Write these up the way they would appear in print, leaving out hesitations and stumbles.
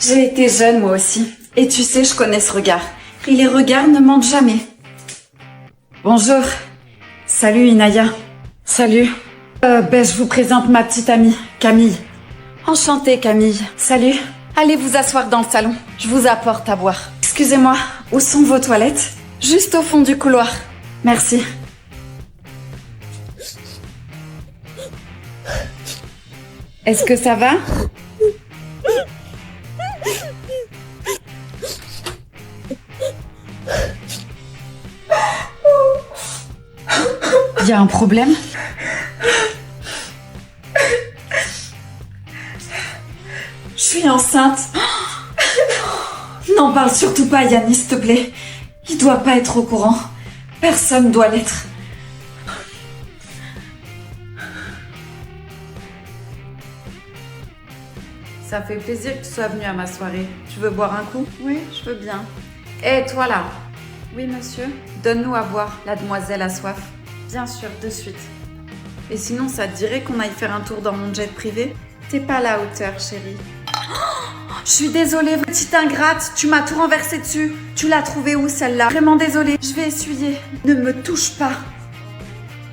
J'ai été jeune moi aussi. Et tu sais, je connais ce regard. Et les regards ne mentent jamais. Bonjour. Salut Inaya. Salut. Je vous présente ma petite amie, Camille. Enchantée Camille. Salut. Allez vous asseoir dans le salon. Je vous apporte à boire. Excusez-moi, où sont vos toilettes? Juste au fond du couloir. Merci. Est-ce que ça va? Il y a un problème? Je suis enceinte. N'en parle surtout pas, Yannis, s'il te plaît. Il doit pas être au courant. Personne doit l'être. Ça fait plaisir que tu sois venu à ma soirée. Tu veux boire un coup? Oui, je veux bien. Et toi là? Oui, monsieur. Donne-nous à boire, la demoiselle a soif. Bien sûr, de suite. Et sinon, ça te dirait qu'on aille faire un tour dans mon jet privé? T'es pas à la hauteur, chérie. Je suis désolée, petite ingrate, tu m'as tout renversé dessus. Tu l'as trouvée où celle-là? Vraiment désolée, je vais essuyer. Ne me touche pas.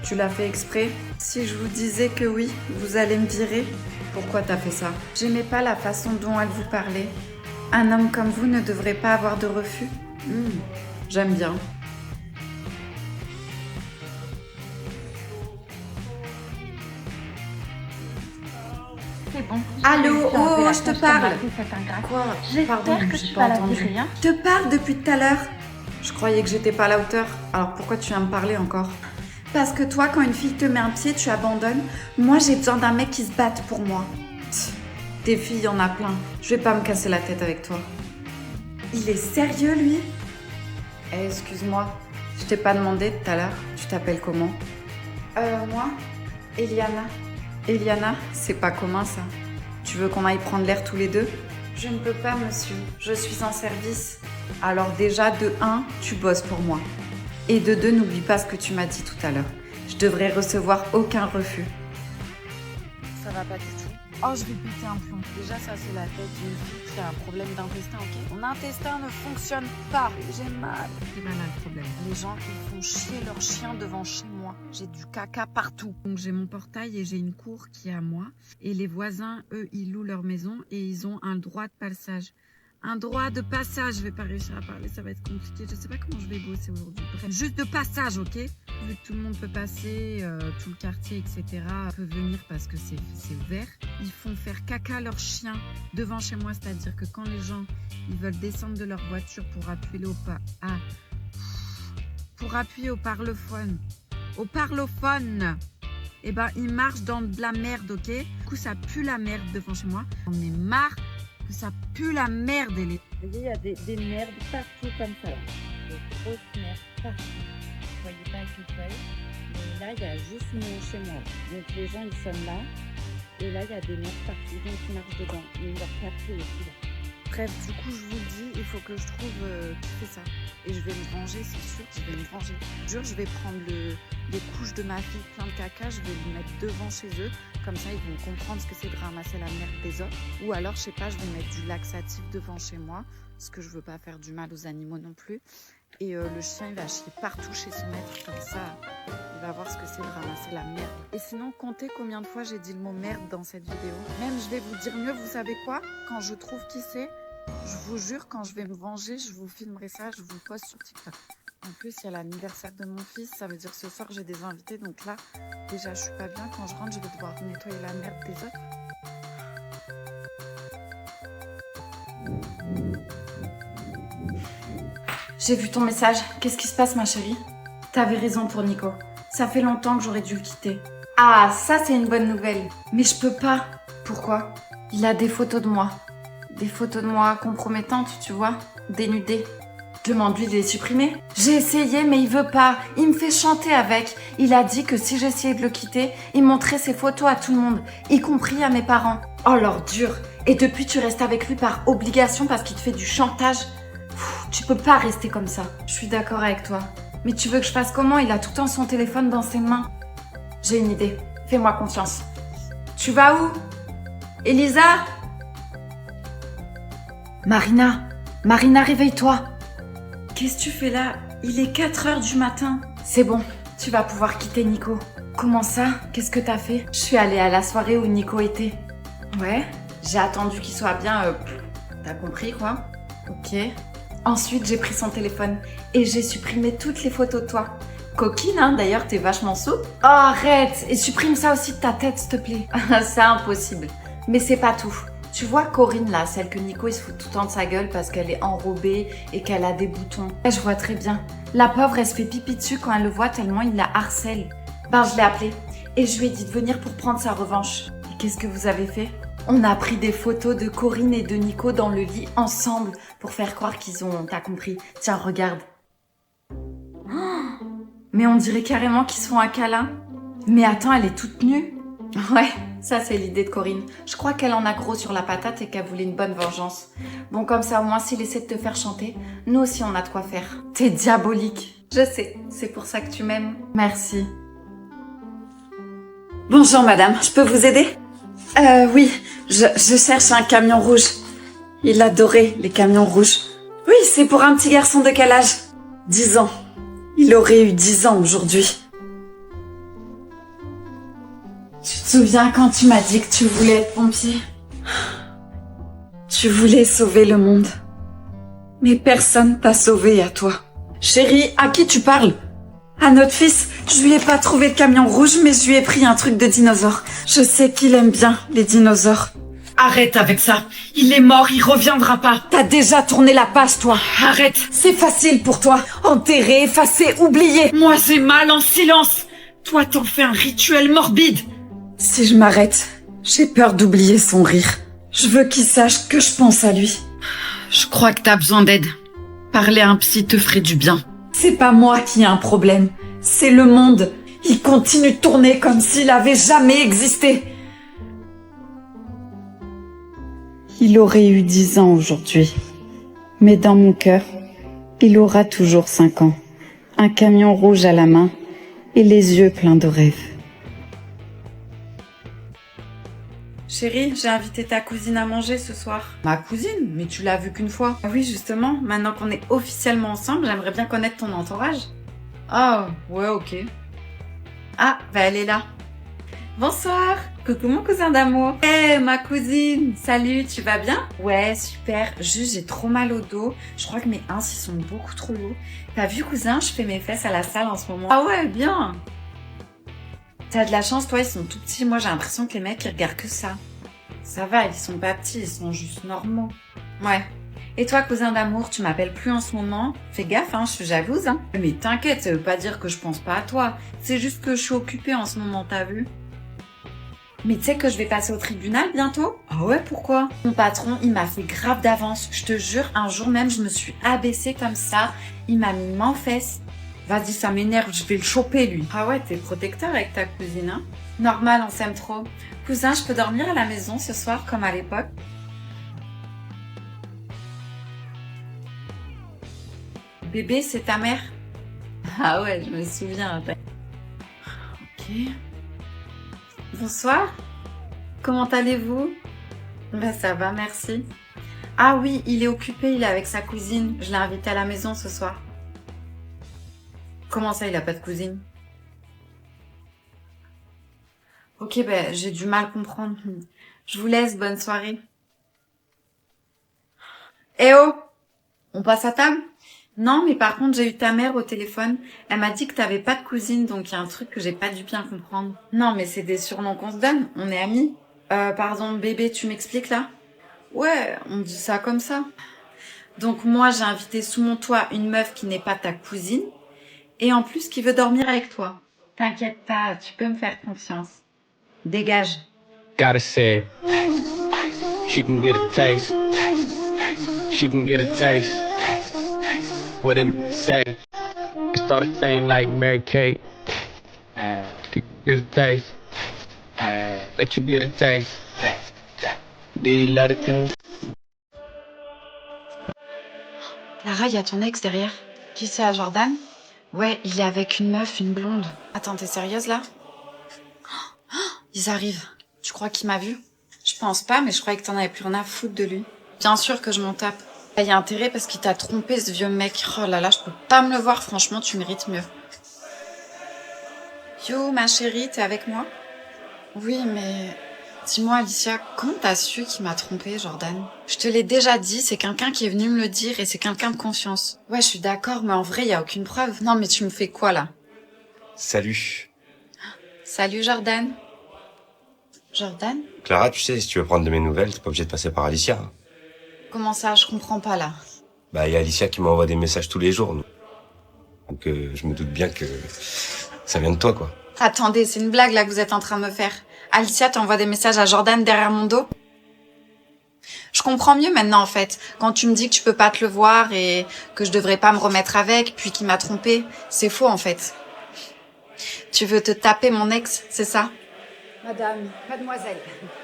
Tu l'as fait exprès? Si je vous disais que oui, vous allez me virer? Pourquoi t'as fait ça? J'aimais pas la façon dont elle vous parlait. Un homme comme vous ne devrait pas avoir de refus. J'aime bien. C'est bon. Allô, oh, je te parle. Quoi? Pardon, J'espère que j'ai tu pas vas la entendu. virer, hein. Je te parle depuis tout à l'heure. Je croyais que j'étais pas à la hauteur. Alors pourquoi tu viens me parler encore? Parce que toi, quand une fille te met un pied, tu abandonnes. Moi, j'ai besoin d'un mec qui se batte pour moi. Des filles, il y en a plein. Je vais pas me casser la tête avec toi. Il est sérieux, lui? Excuse-moi, je t'ai pas demandé tout à l'heure. Tu t'appelles comment? Moi, Eliana. Eliana, c'est pas commun ça. Tu veux qu'on aille prendre l'air tous les deux? Je ne peux pas, monsieur. Je suis en service. Alors déjà, de 1, tu bosses pour moi. Et de 2, n'oublie pas ce que tu m'as dit tout à l'heure. Je devrais recevoir aucun refus. Ça va pas du tout. Oh, je vais péter un plomb. Déjà, ça, c'est la tête d'une fille qui a un problème d'intestin, ok? Mon intestin ne fonctionne pas. J'ai mal. C'est mal le problème. Les gens, ils font chier leurs chiens devant chez moi. J'ai du caca partout. Donc, j'ai mon portail et j'ai une cour qui est à moi. Et les voisins, eux, ils louent leur maison et ils ont un droit de passage. Un droit de passage, je vais pas réussir à parler, ça va être compliqué. Je sais pas comment je vais bosser aujourd'hui. Bref, juste de passage, ok? Vu que tout le monde peut passer, tout le quartier, etc. peut venir parce que c'est ouvert. Ils font faire caca leurs chiens devant chez moi, c'est-à-dire que quand les gens ils veulent descendre de leur voiture pour appuyer au parlophone, eh ben ils marchent dans de la merde, ok? Du coup ça pue la merde devant chez moi. On est marre. Ça pue la merde. Vous voyez, il y a des merdes partout comme ça. Des grosses merdes partout. Vous voyez pas avec le feuille. Mais là, il y a juste chez moi. Donc les gens, ils sont là. Et là, il y a des merdes partout. Donc ils marchent dedans. Et leur papier aussi là. Bref, du coup, je vous le dis, il faut que je trouve qui fait ça. Et je vais me venger, c'est sûr, je vais me venger. Jure, je vais prendre les couches de ma fille plein de caca, je vais les mettre devant chez eux. Comme ça, ils vont comprendre ce que c'est de ramasser la merde des autres. Ou alors, je sais pas, je vais mettre du laxatif devant chez moi. Parce que je veux pas faire du mal aux animaux non plus. Et le chien, il va chier partout chez son maître. Comme ça, il va voir ce que c'est de ramasser la merde. Et sinon, comptez combien de fois j'ai dit le mot merde dans cette vidéo. Même, je vais vous dire mieux, vous savez quoi? Quand je trouve qui c'est, je vous jure, quand je vais me venger, je vous filmerai ça, je vous le poste sur TikTok. En plus, il y a l'anniversaire de mon fils, ça veut dire ce soir j'ai des invités, donc là, déjà je suis pas bien. Quand je rentre, je vais devoir nettoyer la merde des autres. J'ai vu ton message. Qu'est-ce qui se passe, ma chérie? T'avais raison pour Nico. Ça fait longtemps que j'aurais dû le quitter. Ah, ça c'est une bonne nouvelle. Mais je peux pas. Pourquoi? Il a des photos de moi. Des photos de moi compromettantes, tu vois, dénudées. Demande-lui de les supprimer. J'ai essayé, mais il veut pas. Il me fait chanter avec. Il a dit que si j'essayais de le quitter, il montrait ses photos à tout le monde, y compris à mes parents. Oh, l'ordure. Et depuis, tu restes avec lui par obligation parce qu'il te fait du chantage. Tu peux pas rester comme ça. Je suis d'accord avec toi. Mais tu veux que je fasse comment? Il a tout le temps son téléphone dans ses mains. J'ai une idée. Fais-moi confiance. Tu vas où? Elisa? Marina, Marina, réveille-toi. Qu'est-ce que tu fais là? Il est 4 heures du matin. C'est bon, tu vas pouvoir quitter Nico. Comment ça? Qu'est-ce que t'as fait? Je suis allée à la soirée où Nico était. Ouais, j'ai attendu qu'il soit bien... T'as compris quoi? Ok. Ensuite, j'ai pris son téléphone et j'ai supprimé toutes les photos de toi. Coquine, hein, d'ailleurs, t'es vachement souple. Oh, arrête! Et supprime ça aussi de ta tête, s'il te plaît. C'est impossible. Mais c'est pas tout. Tu vois Corinne, là, celle que Nico, il se fout tout le temps de sa gueule parce qu'elle est enrobée et qu'elle a des boutons. Je vois très bien. La pauvre, elle se fait pipi dessus quand elle le voit tellement il la harcèle. Ben, je l'ai appelée et je lui ai dit de venir pour prendre sa revanche. Et qu'est-ce que vous avez fait? On a pris des photos de Corinne et de Nico dans le lit ensemble pour faire croire qu'ils ont... T'as compris? Tiens, regarde. Oh, mais on dirait carrément qu'ils se font un câlin. Mais attends, elle est toute nue. Ouais, ça c'est l'idée de Corinne. Je crois qu'elle en a gros sur la patate et qu'elle voulait une bonne vengeance. Bon, comme ça, au moins, s'il essaie de te faire chanter, nous aussi on a de quoi faire. T'es diabolique. Je sais, c'est pour ça que tu m'aimes. Merci. Bonjour madame, je peux vous aider? Oui, je cherche un camion rouge. Il adorait les camions rouges. Oui, c'est pour un petit garçon de quel âge? 10 ans. Il aurait eu 10 ans aujourd'hui. Tu te souviens quand tu m'as dit que tu voulais être pompier? Tu voulais sauver le monde. Mais personne t'a sauvé à toi. Chérie, à qui tu parles? À notre fils, je lui ai pas trouvé de camion rouge, mais je lui ai pris un truc de dinosaure. Je sais qu'il aime bien les dinosaures. Arrête avec ça. Il est mort, il reviendra pas. T'as déjà tourné la page, toi. Arrête. C'est facile pour toi. Enterrer, effacer, oublier. Moi, j'ai mal en silence. Toi, t'en fais un rituel morbide. Si je m'arrête, j'ai peur d'oublier son rire. Je veux qu'il sache que je pense à lui. Je crois que t'as besoin d'aide. Parler à un psy te ferait du bien. C'est pas moi qui ai un problème, c'est le monde. Il continue de tourner comme s'il avait jamais existé. Il aurait eu 10 ans aujourd'hui. Mais dans mon cœur, il aura toujours 5 ans. Un camion rouge à la main et les yeux pleins de rêves. Chérie, j'ai invité ta cousine à manger ce soir. Ma cousine? Mais tu l'as vue qu'une fois. Ah oui, justement, maintenant qu'on est officiellement ensemble, j'aimerais bien connaître ton entourage. Ah, ouais, ok. Ah, bah elle est là. Bonsoir. Coucou mon cousin d'amour. Eh, ma cousine. Salut, tu vas bien? Ouais, super. Juste, j'ai trop mal au dos. Je crois que mes ins, ils sont beaucoup trop lourds. T'as vu, cousin, je fais mes fesses à la salle en ce moment. Ah ouais, bien. T'as de la chance, toi, ils sont tout petits. Moi, j'ai l'impression que les mecs, ils regardent que ça. Ça va, ils sont pas petits, ils sont juste normaux. Ouais. Et toi, cousin d'amour, tu m'appelles plus en ce moment? Fais gaffe, hein, je suis jalouse, hein. Mais t'inquiète, ça veut pas dire que je pense pas à toi. C'est juste que je suis occupée en ce moment, t'as vu? Mais tu sais que je vais passer au tribunal bientôt? Ah ouais, pourquoi? Mon patron, il m'a fait grave d'avance. Je te jure, un jour même, je me suis abaissée comme ça. Il m'a mis main aux fesses. Vas-y, ça m'énerve, je vais le choper, lui. Ah ouais, t'es protecteur avec ta cousine, hein? Normal, on s'aime trop. Cousin, je peux dormir à la maison ce soir, comme à l'époque? Bébé, c'est ta mère? Ah ouais, je me souviens. Ok. Bonsoir. Comment allez-vous? Ben ça va, merci. Ah oui, il est occupé, il est avec sa cousine. Je l'ai invité à la maison ce soir. Comment ça, il a pas de cousine? Ok, ben j'ai du mal à comprendre. Je vous laisse, bonne soirée. Eh oh! On passe à table? Non, mais par contre, j'ai eu ta mère au téléphone. Elle m'a dit que t'avais pas de cousine, donc il y a un truc que j'ai pas dû bien comprendre. Non, mais c'est des surnoms qu'on se donne. On est amis. Pardon, bébé, tu m'expliques là? Ouais, on dit ça comme ça. Donc moi, j'ai invité sous mon toit une meuf qui n'est pas ta cousine, et en plus qui veut dormir avec toi. T'inquiète pas, tu peux me faire confiance. Dégage. Gotta say, she can get a taste. She can get a taste. What did it say? It started saying like Mary Kate. She can get a taste. Let you get a taste. Do you love it too? Lara, il y a ton ex derrière. Qui c'est, à Jordan? Ouais, il est avec une meuf, une blonde. Attends, t'es sérieuse là? Ils arrivent. Tu crois qu'il m'a vu? Je pense pas, mais je croyais que t'en avais plus rien à foutre de lui. Bien sûr que je m'en tape. Il y a intérêt parce qu'il t'a trompé, ce vieux mec. Oh là là, je peux pas me le voir, franchement, tu mérites mieux. Yo, ma chérie, t'es avec moi? Oui, mais... Dis-moi, Alicia, comment t'as su qu'il m'a trompé, Jordan? Je te l'ai déjà dit, c'est quelqu'un qui est venu me le dire et c'est quelqu'un de confiance. Ouais, je suis d'accord, mais en vrai, y a aucune preuve. Non, mais tu me fais quoi, là? Salut. Salut, Jordan. Jordan? Clara, tu sais, si tu veux prendre de mes nouvelles, t'es pas obligé de passer par Alicia. Comment ça? Je comprends pas, là. Bah, y a Alicia qui m'envoie des messages tous les jours. Donc, je me doute bien que ça vient de toi, quoi. Attendez, c'est une blague, là, que vous êtes en train de me faire. Alicia t'envoie des messages à Jordan derrière mon dos? Je comprends mieux maintenant, en fait. Quand tu me dis que tu peux pas te le voir et que je devrais pas me remettre avec, puis qu'il m'a trompé, c'est faux, en fait. Tu veux te taper mon ex, c'est ça? Madame, mademoiselle,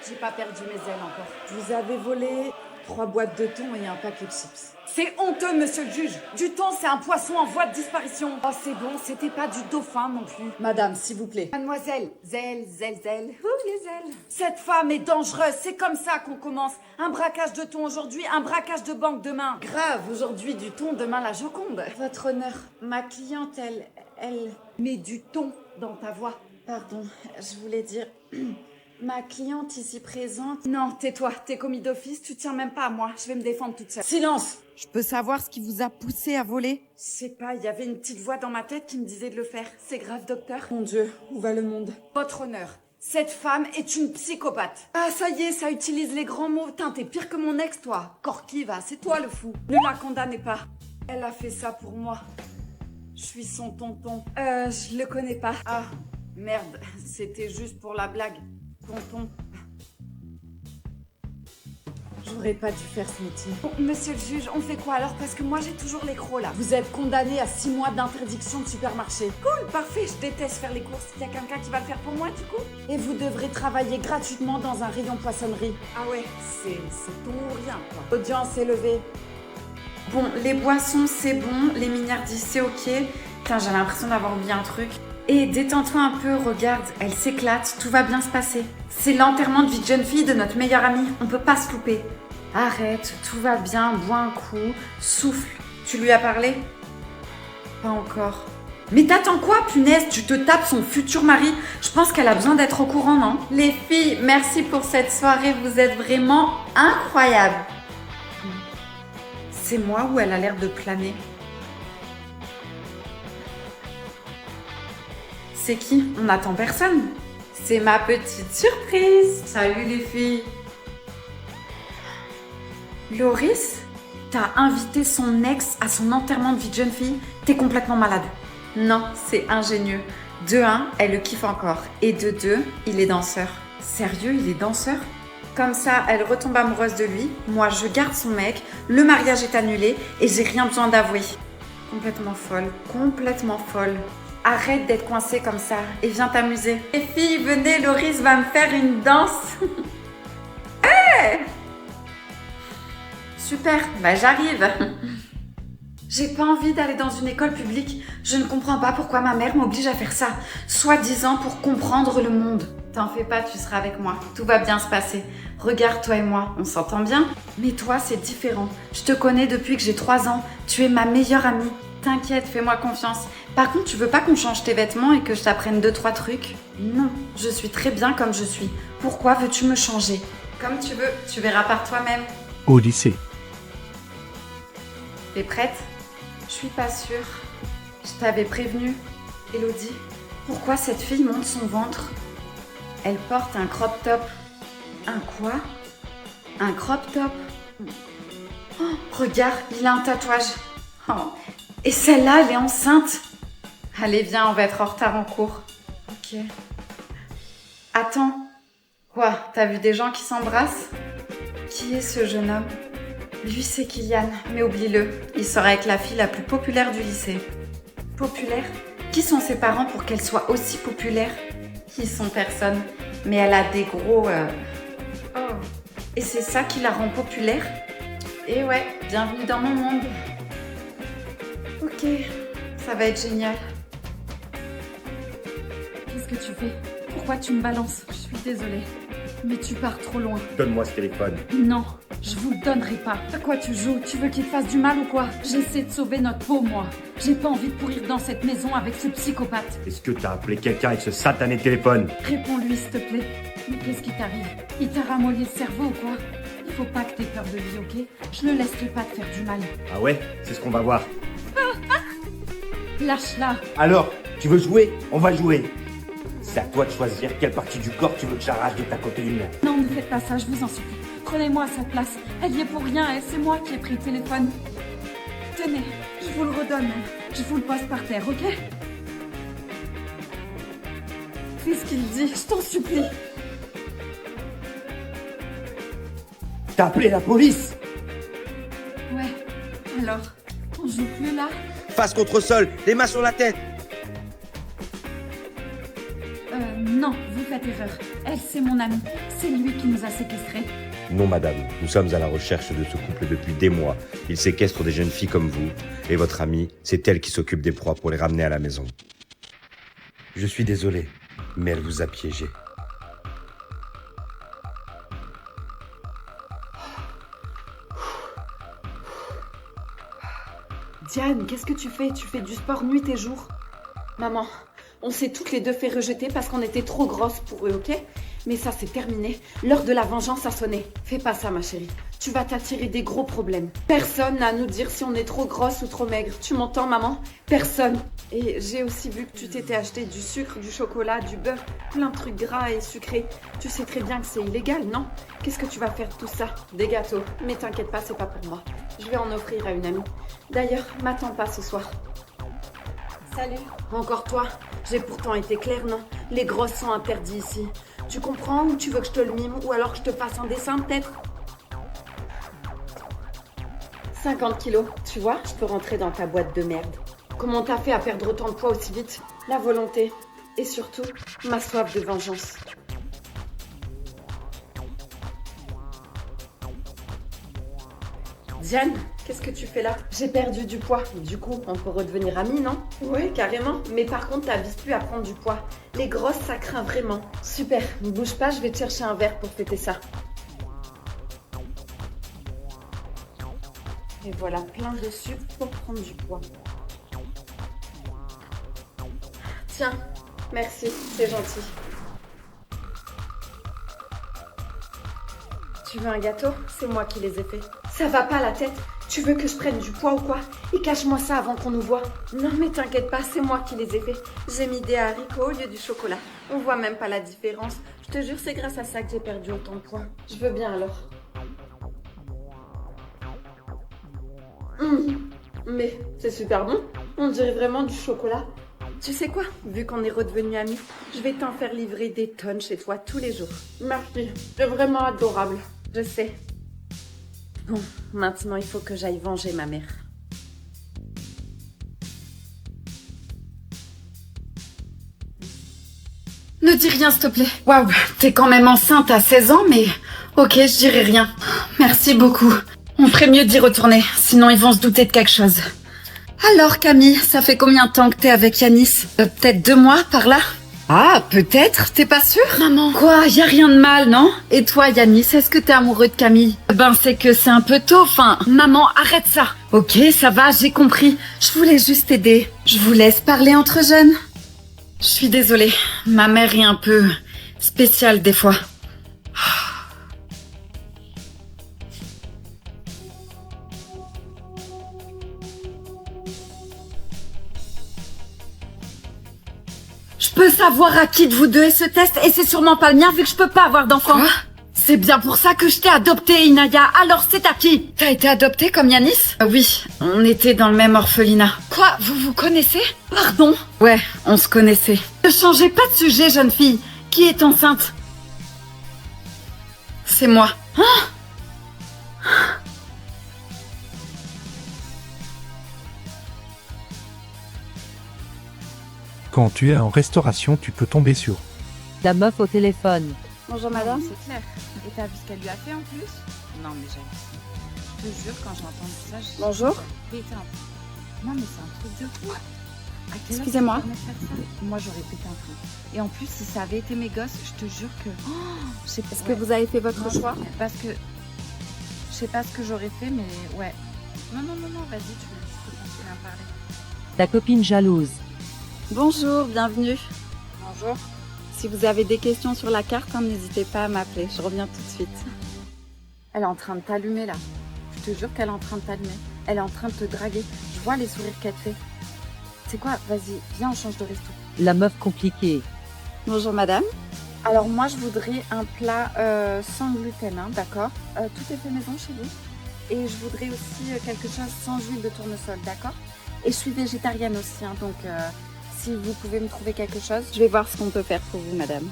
j'ai pas perdu mes ailes encore. Vous avez volé 3 boîtes de thon et un paquet de chips. C'est honteux, monsieur le juge. Du thon, c'est un poisson en voie de disparition. Oh, c'est bon, c'était pas du dauphin non plus. Madame, s'il vous plaît. Mademoiselle, zèle. Ouh, les ailes. Cette femme est dangereuse, c'est comme ça qu'on commence. Un braquage de thon aujourd'hui, un braquage de banque demain. Grave, aujourd'hui du thon, demain la Joconde. Votre honneur, ma cliente, elle... Mets du thon dans ta voix. Pardon, je voulais dire... Ma cliente ici présente... Non, tais-toi, t'es commis d'office, tu tiens même pas à moi. Je vais me défendre toute seule. Silence! Je peux savoir ce qui vous a poussé à voler? Je sais pas, il y avait une petite voix dans ma tête qui me disait de le faire. C'est grave, docteur? Mon Dieu, où va le monde? Votre honneur, cette femme est une psychopathe. Ah, ça y est, ça utilise les grands mots. Tain, t'es pire que mon ex, toi. Corkiva, c'est toi le fou. Ne la condamnez pas. Elle a fait ça pour moi. Je suis son tonton. Je le connais pas. Ah, merde, c'était juste pour la blague. Tonton. J'aurais pas dû faire ce métier. Bon, monsieur le juge, on fait quoi alors? Parce que moi j'ai toujours les crocs là. Vous êtes condamné à 6 mois d'interdiction de supermarché. Cool, parfait, je déteste faire les courses. Il y a quelqu'un qui va le faire pour moi du coup? Et vous devrez travailler gratuitement dans un rayon poissonnerie. Ah ouais, c'est tout ou rien quoi. Audience élevée. Bon, les boissons, c'est bon. Les milliardises, c'est ok. Putain, j'ai l'impression d'avoir oublié un truc. Et détends-toi un peu, regarde, elle s'éclate, tout va bien se passer. C'est l'enterrement de vie de jeune fille de notre meilleure amie, on peut pas se louper. Arrête, tout va bien, bois un coup, souffle. Tu lui as parlé? Pas encore. Mais t'attends quoi, punaise? Tu te tapes son futur mari? Je pense qu'elle a besoin d'être au courant, non? Les filles, merci pour cette soirée, vous êtes vraiment incroyables. C'est moi ou elle a l'air de planer? C'est qui? On n'attend personne. C'est ma petite surprise. Salut les filles. Loris, t'as invité son ex à son enterrement de vie de jeune fille? T'es complètement malade. Non, c'est ingénieux. De 1, elle le kiffe encore. Et de 2, il est danseur. Sérieux, il est danseur? Comme ça, elle retombe amoureuse de lui. Moi, je garde son mec. Le mariage est annulé et j'ai rien besoin d'avouer. Complètement folle. Complètement folle. Arrête d'être coincée comme ça et viens t'amuser. Les filles, venez, Loris va me faire une danse. Hey! Super, bah j'arrive. J'ai pas envie d'aller dans une école publique. Je ne comprends pas pourquoi ma mère m'oblige à faire ça. Soi-disant pour comprendre le monde. T'en fais pas, tu seras avec moi. Tout va bien se passer. Regarde, toi et moi, on s'entend bien. Mais toi, c'est différent. Je te connais depuis que j'ai 3 ans. Tu es ma meilleure amie. T'inquiète, fais-moi confiance. Par contre, tu veux pas qu'on change tes vêtements et que je t'apprenne 2-3 trucs? Non, je suis très bien comme je suis. Pourquoi veux-tu me changer? Comme tu veux, tu verras par toi-même. Au lycée. T'es prête? Je suis pas sûre. Je t'avais prévenu, Elodie. Pourquoi cette fille monte son ventre? Elle porte un crop top. Un quoi? Un crop top? Oh, regarde, il a un tatouage. Oh. Et celle-là, elle est enceinte. Allez, viens, on va être en retard en cours. Ok. Attends. Quoi? T'as vu des gens qui s'embrassent? Qui est ce jeune homme? Lui, c'est Kylian, mais oublie-le. Il sera avec la fille la plus populaire du lycée. Populaire? Qui sont ses parents pour qu'elle soit aussi populaire? Ils sont personne. Mais elle a des gros... Oh. Et c'est ça qui la rend populaire? Et ouais, bienvenue dans mon monde. Ok, ça va être génial. Qu'est-ce que tu fais? Pourquoi tu me balances? Je suis désolée. Mais tu pars trop loin. Donne-moi ce téléphone. Non, je vous le donnerai pas. À quoi tu joues? Tu veux qu'il te fasse du mal ou quoi? J'essaie de sauver notre peau, moi. J'ai pas envie de pourrir dans cette maison avec ce psychopathe. Est-ce que t'as appelé quelqu'un avec ce satané téléphone? Réponds-lui, s'il te plaît. Mais qu'est-ce qui t'arrive? Il t'a ramolli le cerveau ou quoi? Il faut pas que t'aies peur de lui, ok? Je le laisserai pas te faire du mal. Ah ouais? C'est ce qu'on va voir. Lâche-la. Alors, tu veux jouer? On va jouer. C'est à toi de choisir quelle partie du corps tu veux que j'arrache de ta coquine. Non, ne faites pas ça, je vous en supplie. Prenez-moi à sa place. Elle y est pour rien, et c'est moi qui ai pris le téléphone. Tenez, je vous le redonne. Je vous le pose par terre, ok? Fais ce qu'il dit, je t'en supplie. T'as appelé la police? Ouais, alors, on joue plus là? Face contre sol, les mains sur la tête. Non, vous faites erreur. Elle, c'est mon amie. C'est lui qui nous a séquestrés. Non, madame, nous sommes à la recherche de ce couple depuis des mois. Ils séquestrent des jeunes filles comme vous. Et votre amie, c'est elle qui s'occupe des proies pour les ramener à la maison. Je suis désolé, mais elle vous a piégé. Diane, qu'est-ce que tu fais? Tu fais du sport nuit et jour. Maman, on s'est toutes les deux fait rejeter parce qu'on était trop grosses pour eux, ok? Mais ça, c'est terminé. L'heure de la vengeance a sonné. Fais pas ça, ma chérie. Tu vas t'attirer des gros problèmes. Personne n'a à nous dire si on est trop grosse ou trop maigre. Tu m'entends, maman? Personne. Et j'ai aussi vu que tu t'étais acheté du sucre, du chocolat, du beurre, plein de trucs gras et sucrés. Tu sais très bien que c'est illégal, non? Qu'est-ce que tu vas faire de tout ça? Des gâteaux. Mais t'inquiète pas, c'est pas pour moi. Je vais en offrir à une amie. D'ailleurs, m'attends pas ce soir. Salut. Encore toi? J'ai pourtant été claire, non? Les grosses sont interdits ici. Tu comprends ou tu veux que je te le mime ou alors que je te fasse un dessin peut-être? 50 kilos, tu vois, je peux rentrer dans ta boîte de merde. Comment t'as fait à perdre autant de poids aussi vite? La volonté et surtout ma soif de vengeance. Diane, qu'est-ce que tu fais là? J'ai perdu du poids. Du coup, on peut redevenir amis, non? Ouais, carrément. Mais par contre, t'avises plus à prendre du poids. Les grosses, ça craint vraiment. Super, ne bouge pas, je vais te chercher un verre pour fêter ça. Et voilà, plein de sucre pour prendre du poids. Tiens, merci, c'est gentil. Tu veux un gâteau? C'est moi qui les ai faits. Ça va pas la tête? Tu veux que je prenne du poids ou quoi? Et cache-moi ça avant qu'on nous voie. Non mais t'inquiète pas, c'est moi qui les ai faits. J'ai mis des haricots au lieu du chocolat. On voit même pas la différence. Je te jure, c'est grâce à ça que j'ai perdu autant de poids. Je veux bien alors. Mais c'est super bon. On dirait vraiment du chocolat. Tu sais quoi? Vu qu'on est redevenus amis, je vais t'en faire livrer des tonnes chez toi tous les jours. Merci, c'est vraiment adorable. Je sais. Bon, maintenant il faut que j'aille venger ma mère. Ne dis rien, s'il te plaît. Waouh, t'es quand même enceinte à 16 ans, mais... Ok, je dirai rien. Merci beaucoup. On ferait mieux d'y retourner, sinon ils vont se douter de quelque chose. Alors Camille, ça fait combien de temps que t'es avec Yanis? Peut-être 2 mois, par là? Ah, peut-être, t'es pas sûre? Maman, quoi, y a rien de mal, non? Et toi Yanis, est-ce que t'es amoureux de Camille? Ben c'est que c'est un peu tôt, enfin... Maman, arrête ça! Ok, ça va, j'ai compris. Je voulais juste t'aider. Je vous laisse parler entre jeunes. Je suis désolée, ma mère est un peu... spéciale des fois. Je peux savoir à qui de vous deux est ce test et c'est sûrement pas le mien vu que je peux pas avoir d'enfant. C'est bien pour ça que je t'ai adoptée, Inaya. Alors c'est à qui? T'as été adoptée comme Yanis? Oui, on était dans le même orphelinat. Quoi? Vous vous connaissez? Pardon? Ouais, on se connaissait. Ne changez pas de sujet, jeune fille. Qui est enceinte? C'est moi. Hein? Quand tu es en restauration, tu peux tomber sur La meuf au téléphone. Bonjour madame. C'est clair. Et t'as vu ce qu'elle lui a fait en plus? Non mais j'hallucine. Je te jure, quand j'ai entendu ça, j'ai... Bonjour. pété un peu. Non mais c'est un truc de fou. À quelle heure Excusez-moi. tu peux me faire ça? Moi, j'aurais pété un plomb. Et en plus, si ça avait été mes gosses, je te jure que... je sais pas. Est-ce que vous avez fait votre Non, choix? parce que... Je sais pas ce que j'aurais fait, mais ouais. Non, vas-y, tu peux continuer à me parler. Ta copine jalouse. Bonjour, bienvenue. Bonjour. Si vous avez des questions sur la carte, hein, n'hésitez pas à m'appeler. Je reviens tout de suite. Elle est en train de t'allumer, là. Je te jure qu'elle est en train de t'allumer. Elle est en train de te draguer. Je vois les sourires qu'elle te fait. C'est quoi? Vas-y, viens, on change de resto. La meuf compliquée. Bonjour madame. Alors moi, je voudrais un plat sans gluten, hein, d'accord? Tout est fait maison chez vous. Et je voudrais aussi quelque chose sans huile de tournesol, d'accord? Et je suis végétarienne aussi, hein, donc si vous pouvez me trouver quelque chose. Je vais voir ce qu'on peut faire pour vous madame.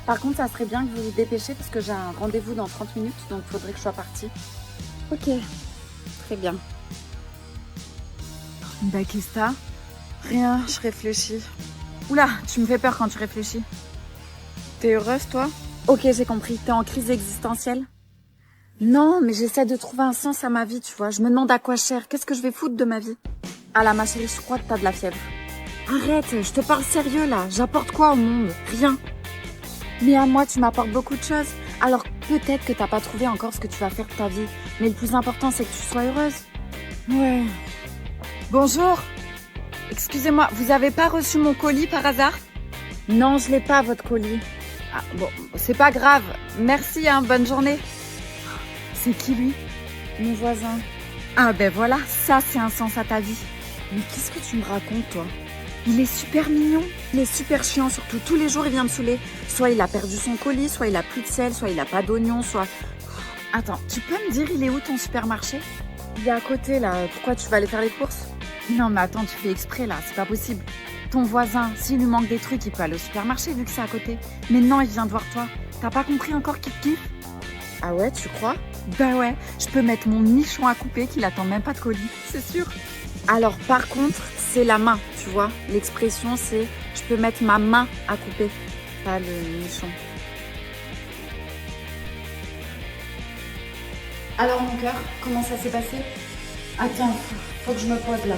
Par contre, ça serait bien que vous vous dépêchez parce que j'ai un rendez-vous dans 30 minutes, donc il faudrait que je sois partie. Ok, très bien. Bah qu'est-ce que t'as? Rien, je réfléchis. Oula, tu me fais peur quand tu réfléchis. T'es heureuse, toi? Ok, j'ai compris. T'es en crise existentielle? Non, mais j'essaie de trouver un sens à ma vie, tu vois. Je me demande à quoi je sers. Qu'est-ce que je vais foutre de ma vie? Ah là, ma chérie, je crois que t'as de la fièvre. Arrête, je te parle sérieux là. J'apporte quoi au monde? Rien. Mais à moi, tu m'apportes beaucoup de choses. Alors peut-être que t'as pas trouvé encore ce que tu vas faire de ta vie. Mais le plus important, c'est que tu sois heureuse. Ouais. Bonjour. Excusez-moi, vous avez pas reçu mon colis par hasard? Non, je l'ai pas, votre colis. Ah, bon, c'est pas grave. Merci, hein, bonne journée. C'est qui lui? Mon voisin. Ah ben voilà, ça c'est un sens à ta vie. Mais qu'est-ce que tu me racontes, toi? Il est super mignon. Il est super chiant, surtout. Tous les jours, il vient me saouler. Soit il a perdu son colis, soit il a plus de sel, soit il a pas d'oignon, soit... Attends, tu peux me dire, il est où ton supermarché? Il est à côté, là. Pourquoi tu vas aller faire les courses? Non, mais attends, tu fais exprès, là. C'est pas possible. Ton voisin, s'il lui manque des trucs, il peut aller au supermarché, vu que c'est à côté. Mais non, il vient de voir toi. T'as pas compris encore qu'il te kiffe? Ah ouais, tu crois? Bah ouais, je peux mettre mon nichon à couper qu'il attend même pas de colis, c'est sûr. Alors par contre, c'est la main, tu vois. L'expression c'est je peux mettre ma main à couper, pas le nichon. Alors mon cœur, comment ça s'est passé? Attends, faut que je me pose là.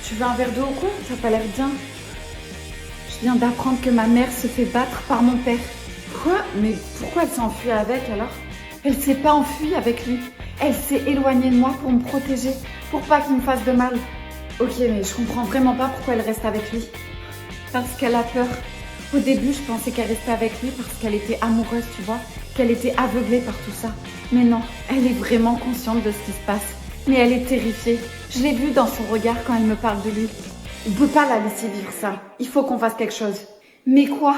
Tu veux un verre d'eau ou quoi? T'as pas l'air bien. Je viens d'apprendre que ma mère se fait battre par mon père. Quoi? Mais pourquoi elle s'est enfuie avec alors? Elle s'est pas enfuie avec lui. Elle s'est éloignée de moi pour me protéger, pour pas qu'il me fasse de mal. Ok, mais je comprends vraiment pas pourquoi elle reste avec lui. Parce qu'elle a peur. Au début, je pensais qu'elle restait avec lui parce qu'elle était amoureuse, tu vois, qu'elle était aveuglée par tout ça. Mais non, elle est vraiment consciente de ce qui se passe. Mais elle est terrifiée. Je l'ai vu dans son regard quand elle me parle de lui. On peut pas la laisser vivre ça. Il faut qu'on fasse quelque chose. Mais quoi?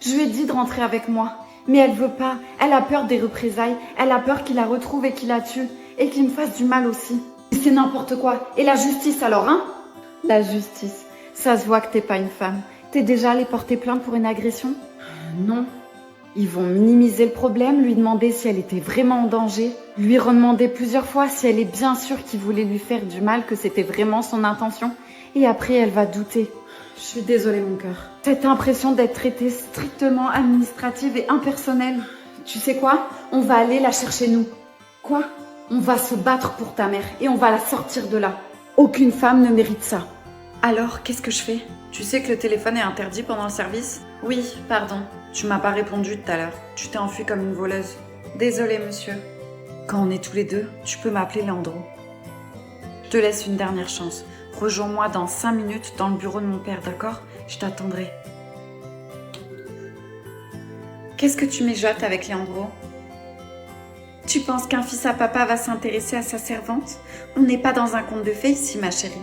Je lui ai dit de rentrer avec moi. Mais elle veut pas. Elle a peur des représailles. Elle a peur qu'il la retrouve et qu'il la tue. Et qu'il me fasse du mal aussi. C'est n'importe quoi. Et la justice alors, hein? La justice. Ça se voit que t'es pas une femme. T'es déjà allée porter plainte pour une agression? Non. Ils vont minimiser le problème, lui demander si elle était vraiment en danger, lui redemander plusieurs fois si elle est bien sûre qu'il voulait lui faire du mal, que c'était vraiment son intention. Et après, elle va douter. Je suis désolée, mon cœur. Cette impression d'être traitée strictement administrative et impersonnelle. Tu sais quoi? On va aller la chercher, nous. Quoi? On va se battre pour ta mère et on va la sortir de là. Aucune femme ne mérite ça. Alors, qu'est-ce que je fais? Tu sais que le téléphone est interdit pendant le service? Oui, pardon. Tu m'as pas répondu tout à l'heure. Tu t'es enfuie comme une voleuse. Désolée, monsieur. Quand on est tous les deux, tu peux m'appeler Leandro. Je te laisse une dernière chance. Rejoins-moi dans 5 minutes dans le bureau de mon père, d'accord? Je t'attendrai. Qu'est-ce que tu mijotes avec Leandro? Tu penses qu'un fils à papa va s'intéresser à sa servante? On n'est pas dans un conte de fées ici, ma chérie.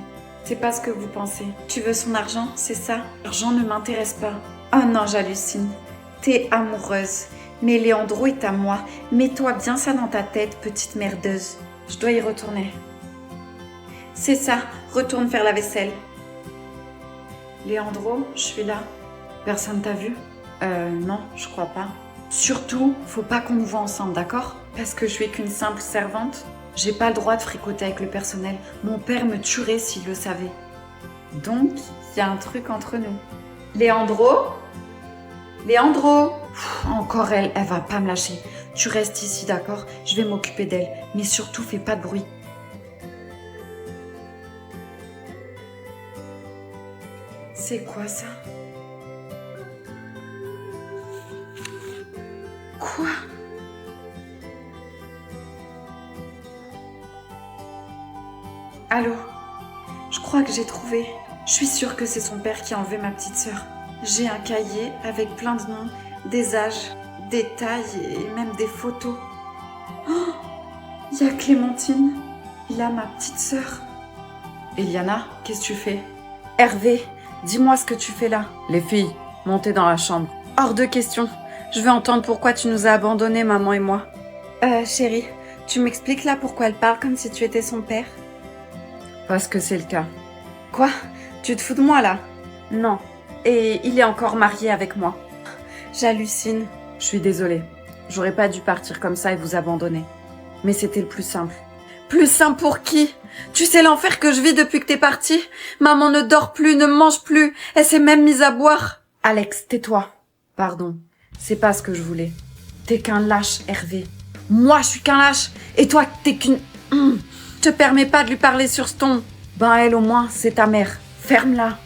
C'est pas ce que vous pensez. Tu veux son argent, c'est ça? L'argent ne m'intéresse pas. Oh non, j'hallucine. T'es amoureuse. Mais Leandro est à moi. Mets-toi bien ça dans ta tête, petite merdeuse. Je dois y retourner. C'est ça, retourne faire la vaisselle. Leandro, je suis là. Personne t'a vu? Non, je crois pas. Surtout, faut pas qu'on nous voit ensemble, d'accord? Parce que je suis qu'une simple servante. J'ai pas le droit de fricoter avec le personnel. Mon père me tuerait s'il le savait. Donc, il y a un truc entre nous. Leandro? Leandro? Encore elle va pas me lâcher. Tu restes ici, d'accord? Je vais m'occuper d'elle. Mais surtout, fais pas de bruit. C'est quoi ça? Quoi? Allô? Je crois que j'ai trouvé. Je suis sûre que c'est son père qui a enlevé ma petite sœur. J'ai un cahier avec plein de noms, des âges, des tailles et même des photos. Oh! Il y a Clémentine. Il a ma petite sœur. Eliana, qu'est-ce que tu fais? Hervé, dis-moi ce que tu fais là. Les filles, montez dans la chambre. Hors de question. Je veux entendre pourquoi tu nous as abandonnés, maman et moi. Chérie, tu m'expliques là pourquoi elle parle comme si tu étais son père? Parce que c'est le cas. Quoi? Tu te fous de moi là? Non. Et il est encore marié avec moi. J'hallucine. Je suis désolée. J'aurais pas dû partir comme ça et vous abandonner. Mais c'était le plus simple. Plus simple pour qui? Tu sais l'enfer que je vis depuis que t'es partie? Maman ne dort plus, ne mange plus. Elle s'est même mise à boire. Alex, tais-toi. Pardon. C'est pas ce que je voulais. T'es qu'un lâche, Hervé. Moi, je suis qu'un lâche. Et toi, t'es qu'une... Te permets pas de lui parler sur ce ton. Ben elle au moins, c'est ta mère. Ferme-la.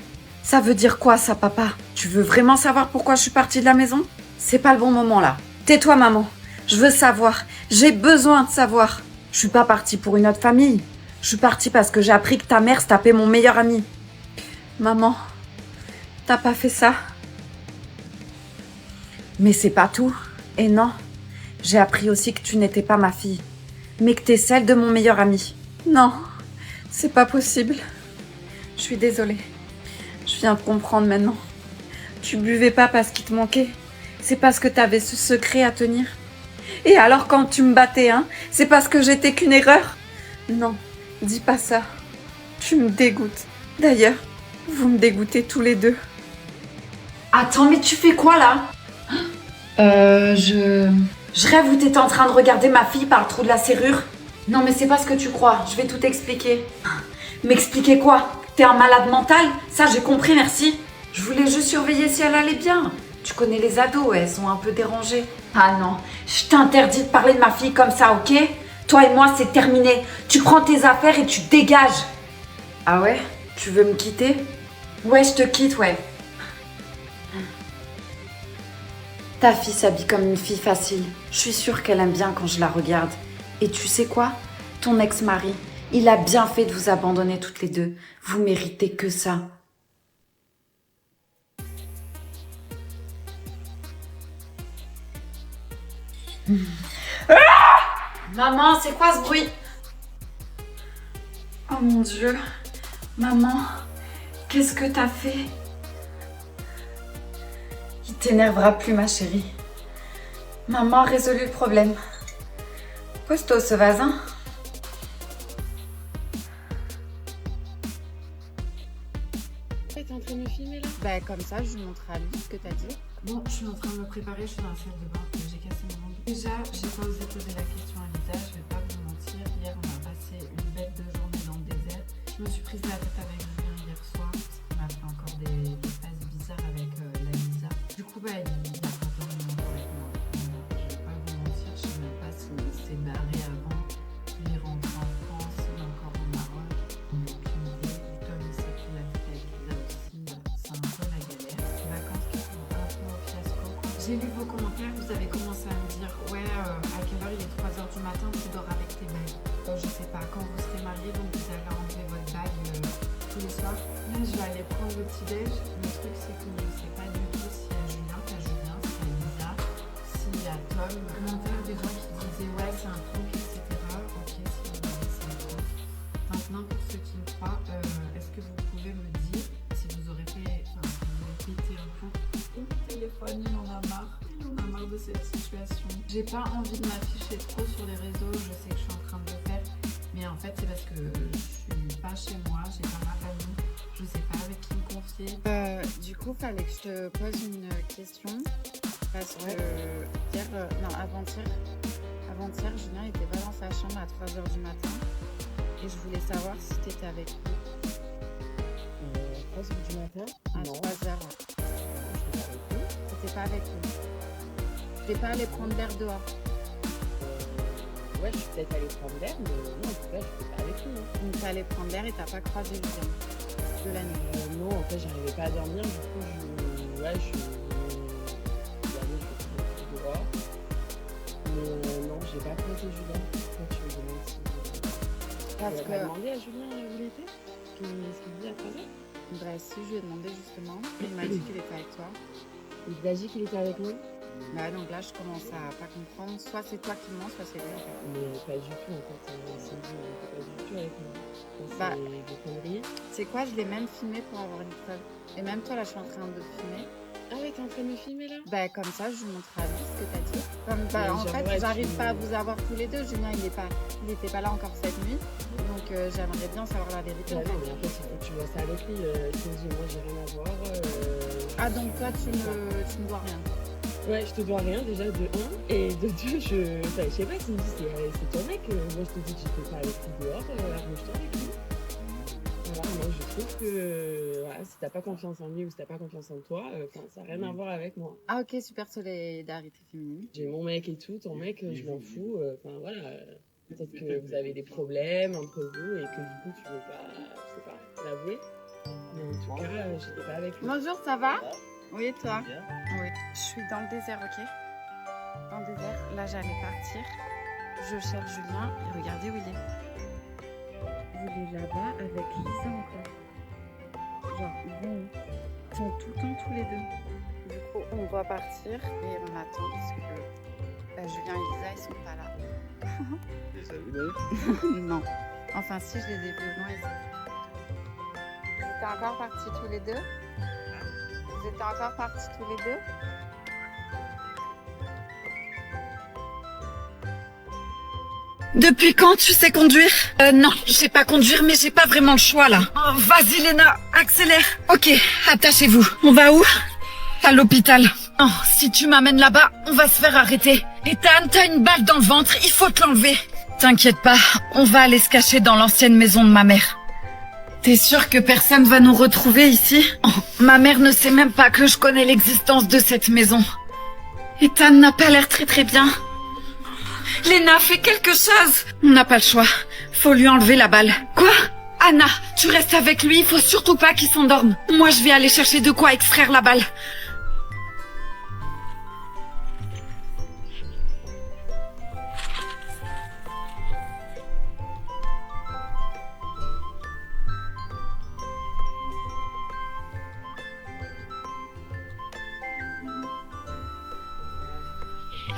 Ça veut dire quoi ça, papa? Tu veux vraiment savoir pourquoi je suis partie de la maison? C'est pas le bon moment là. Tais-toi, maman. Je veux savoir. J'ai besoin de savoir. Je suis pas partie pour une autre famille. Je suis partie parce que j'ai appris que ta mère se tapait mon meilleur ami. Maman, t'as pas fait ça? Mais c'est pas tout. Et non, j'ai appris aussi que tu n'étais pas ma fille, mais que t'es celle de mon meilleur ami. Non, c'est pas possible. Je suis désolée. Je viens de comprendre maintenant. Tu buvais pas parce qu'il te manquait. C'est parce que t'avais ce secret à tenir. Et alors quand tu me battais, hein, c'est parce que j'étais qu'une erreur? Non, dis pas ça. Tu me dégoûtes. D'ailleurs, vous me dégoûtez tous les deux. Attends, mais tu fais quoi là? Je rêve où t'étais en train de regarder ma fille par le trou de la serrure. Non mais c'est pas ce que tu crois, je vais tout expliquer. M'expliquer quoi? T'es un malade mental? Ça j'ai compris, merci. Je voulais juste surveiller si elle allait bien. Tu connais les ados, elles sont un peu dérangées. Ah non, je t'interdis de parler de ma fille comme ça, ok? Toi et moi c'est terminé. Tu prends tes affaires et tu dégages. Ah ouais? Tu veux me quitter? Ouais, je te quitte, ouais. Ta fille s'habille comme une fille facile. Je suis sûre qu'elle aime bien quand je la regarde. Et tu sais quoi? Ton ex-mari, il a bien fait de vous abandonner toutes les deux. Vous méritez que ça. Maman, c'est quoi ce bruit? Oh mon Dieu. Maman, qu'est-ce que t'as fait? Il t'énervera plus, ma chérie. Maman a résolu le problème. Pose-toi ce vase, hein. T'es en train de me filmer là? Bah comme ça, je lui montre à lui ce que t'as dit. Bon, je suis en train de me préparer, je suis dans la salle de bain, j'ai cassé mon ongle. Déjà, j'ai pas osé poser la question à Lisa, je vais pas vous mentir. Hier, on a passé une bête de journée dans le désert. Je me suis prise la tête avec Julien hier soir, parce qu'il m'a fait encore des phases bizarres avec la Lisa. Du coup, bah, il a pas dormi avec moi. Je vais pas vous mentir, je sais même pas s'il s'est barré avant. Il est rentré en France, il est encore au Maroc. Donc, aucune idée. Comme il s'est pris la tête avec Lisa aussi, c'est un peu la galère. Les vacances qui sont un peu au fiasco. J'ai lu vos commentaires, vous avez commencé à me dire ouais, à quelle heure il est 3h du matin, tu dors avec tes bagues. Je sais pas, quand vous serez mariés, donc vous allez enlever votre bague tous les soirs. Là, je vais aller prendre le petit-déj. Le truc, c'est que je sais pas du tout s'il y a Julien, s'il y a Lisa, s'il y a Tom. Commentaires des gens qui disaient ouais, c'est un truc, etc. Ok, si vous voulez, c'est un truc. Maintenant, pour ceux qui me croient, est-ce que vous pouvez me dire si vous aurez fait, enfin, si vous avez pété un plomb? Mon téléphone, il en a marre. Il en a marre de cette situation. J'ai pas envie de m'afficher trop sur les réseaux, je sais que je suis en train de le faire, mais en fait c'est parce que je suis pas chez moi, j'ai pas ma famille, je sais pas avec qui me confier. Du coup, fallait que je te pose une question. Parce que hier, non, avant-hier, Julien était pas dans sa chambre à 3h du matin. Et je voulais savoir si t'étais avec lui. 3h du matin? À 3h. T'étais pas avec lui. T'es pas allé prendre l'air dehors. Ouais, je suis peut-être allée prendre l'air, mais non, en tout cas, je suis pas avec lui. Donc t'es allé prendre l'air et t'as pas croisé Julien. de la nuit. Non, en fait, j'arrivais pas à dormir. Du coup, je suis allée dehors. Mais non, j'ai pas prêté Julien. Pourquoi tu me demandes si... Parce Tu que... as demandé à Julien où il était? Ce qu'il dit à 13h? Bah si, je lui ai demandé justement. Il m'a dit qu'il était avec toi. Il t'a dit qu'il était avec nous? Bah donc là, je commence à pas comprendre. Soit c'est toi qui mens, soit c'est lui en fait. Mais pas du tout, en fait. C'est dit, il était pas du tout avec nous. Bah, C'est des conneries. C'est quoi, je l'ai même filmé pour avoir une preuve. Et même toi, là, je suis en train de filmer. Ah ouais, t'es en train de me filmer là? Bah comme ça, je vous montrerai à lui ce que t'as dit. Comme, bah, Mais en genre, fait, ouais, j'arrive tu- pas à vous avoir tous les deux. Julien, il était pas là encore cette nuit. Donc j'aimerais bien savoir la vérité. Bah non, mais en fait, il faut que tu vois ça avec lui. Il te dit, moi, j'ai rien à voir. Ah donc toi, tu me dois rien. Ouais, je te dois rien déjà de 1 et de 2, je sais pas s'il me dit c'est ton mec, moi je te dis que j'étais pas avec lui dehors, arrange-toi avec lui. Voilà, moi je trouve que voilà, si t'as pas confiance en lui ou si t'as pas confiance en toi, ça n'a rien à voir avec moi. Ah ok, super solidarité féminine. J'ai mon mec et tout, ton mec, je m'en fous, enfin voilà. Peut-être que vous avez des problèmes entre vous et que du coup tu veux pas, je sais pas, l'avouer. Mais en tout cas, j'étais pas avec lui. Bonjour, ça va? Oui, et toi? Oui. Je suis dans le désert, ok? Dans le désert. Là, j'allais partir. Je cherche Julien et regardez où il est. Il est là-bas avec Lisa encore. Genre, ils sont tout le temps tous les deux. Du coup, on doit partir et on attend parce que Julien et Lisa, ils sont pas là. Les avez vus? Non. Enfin, si, je les ai vus au loin ici. Vous étiez encore partis tous les deux? Vous étiez encore partis tous les deux? Depuis quand tu sais conduire? Non, je sais pas conduire, mais j'ai pas vraiment le choix là. Oh, vas-y Léna, accélère. Ok, attachez-vous. On va où? À l'hôpital. Oh, si tu m'amènes là-bas, on va se faire arrêter. Ethan, t'as une balle dans le ventre, il faut te l'enlever. T'inquiète pas, on va aller se cacher dans l'ancienne maison de ma mère. T'es sûre que personne va nous retrouver ici? Oh, ma mère ne sait même pas que je connais l'existence de cette maison. Ethan n'a pas l'air très bien. Léna, fais quelque chose. On n'a pas le choix. Faut lui enlever la balle. Quoi? Anna, tu restes avec lui, il faut surtout pas qu'il s'endorme. Moi, je vais aller chercher de quoi extraire la balle.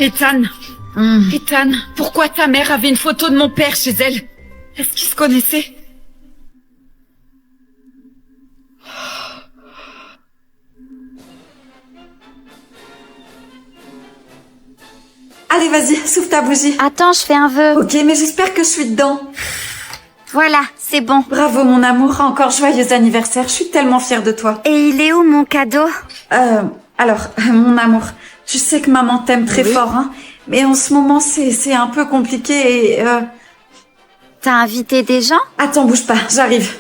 Ethan. Ethan, pourquoi ta mère avait une photo de mon père chez elle? Est-ce qu'ils se connaissaient? Allez, vas-y, souffle ta bougie. Attends, je fais un vœu. Ok, mais j'espère que je suis dedans. Voilà, c'est bon. Bravo, mon amour. Encore joyeux anniversaire. Je suis tellement fière de toi. Et il est où, mon cadeau? Alors, mon amour, tu sais que maman t'aime très fort, hein. Mais en ce moment, c'est un peu compliqué et... T'as invité des gens? Attends, bouge pas, j'arrive.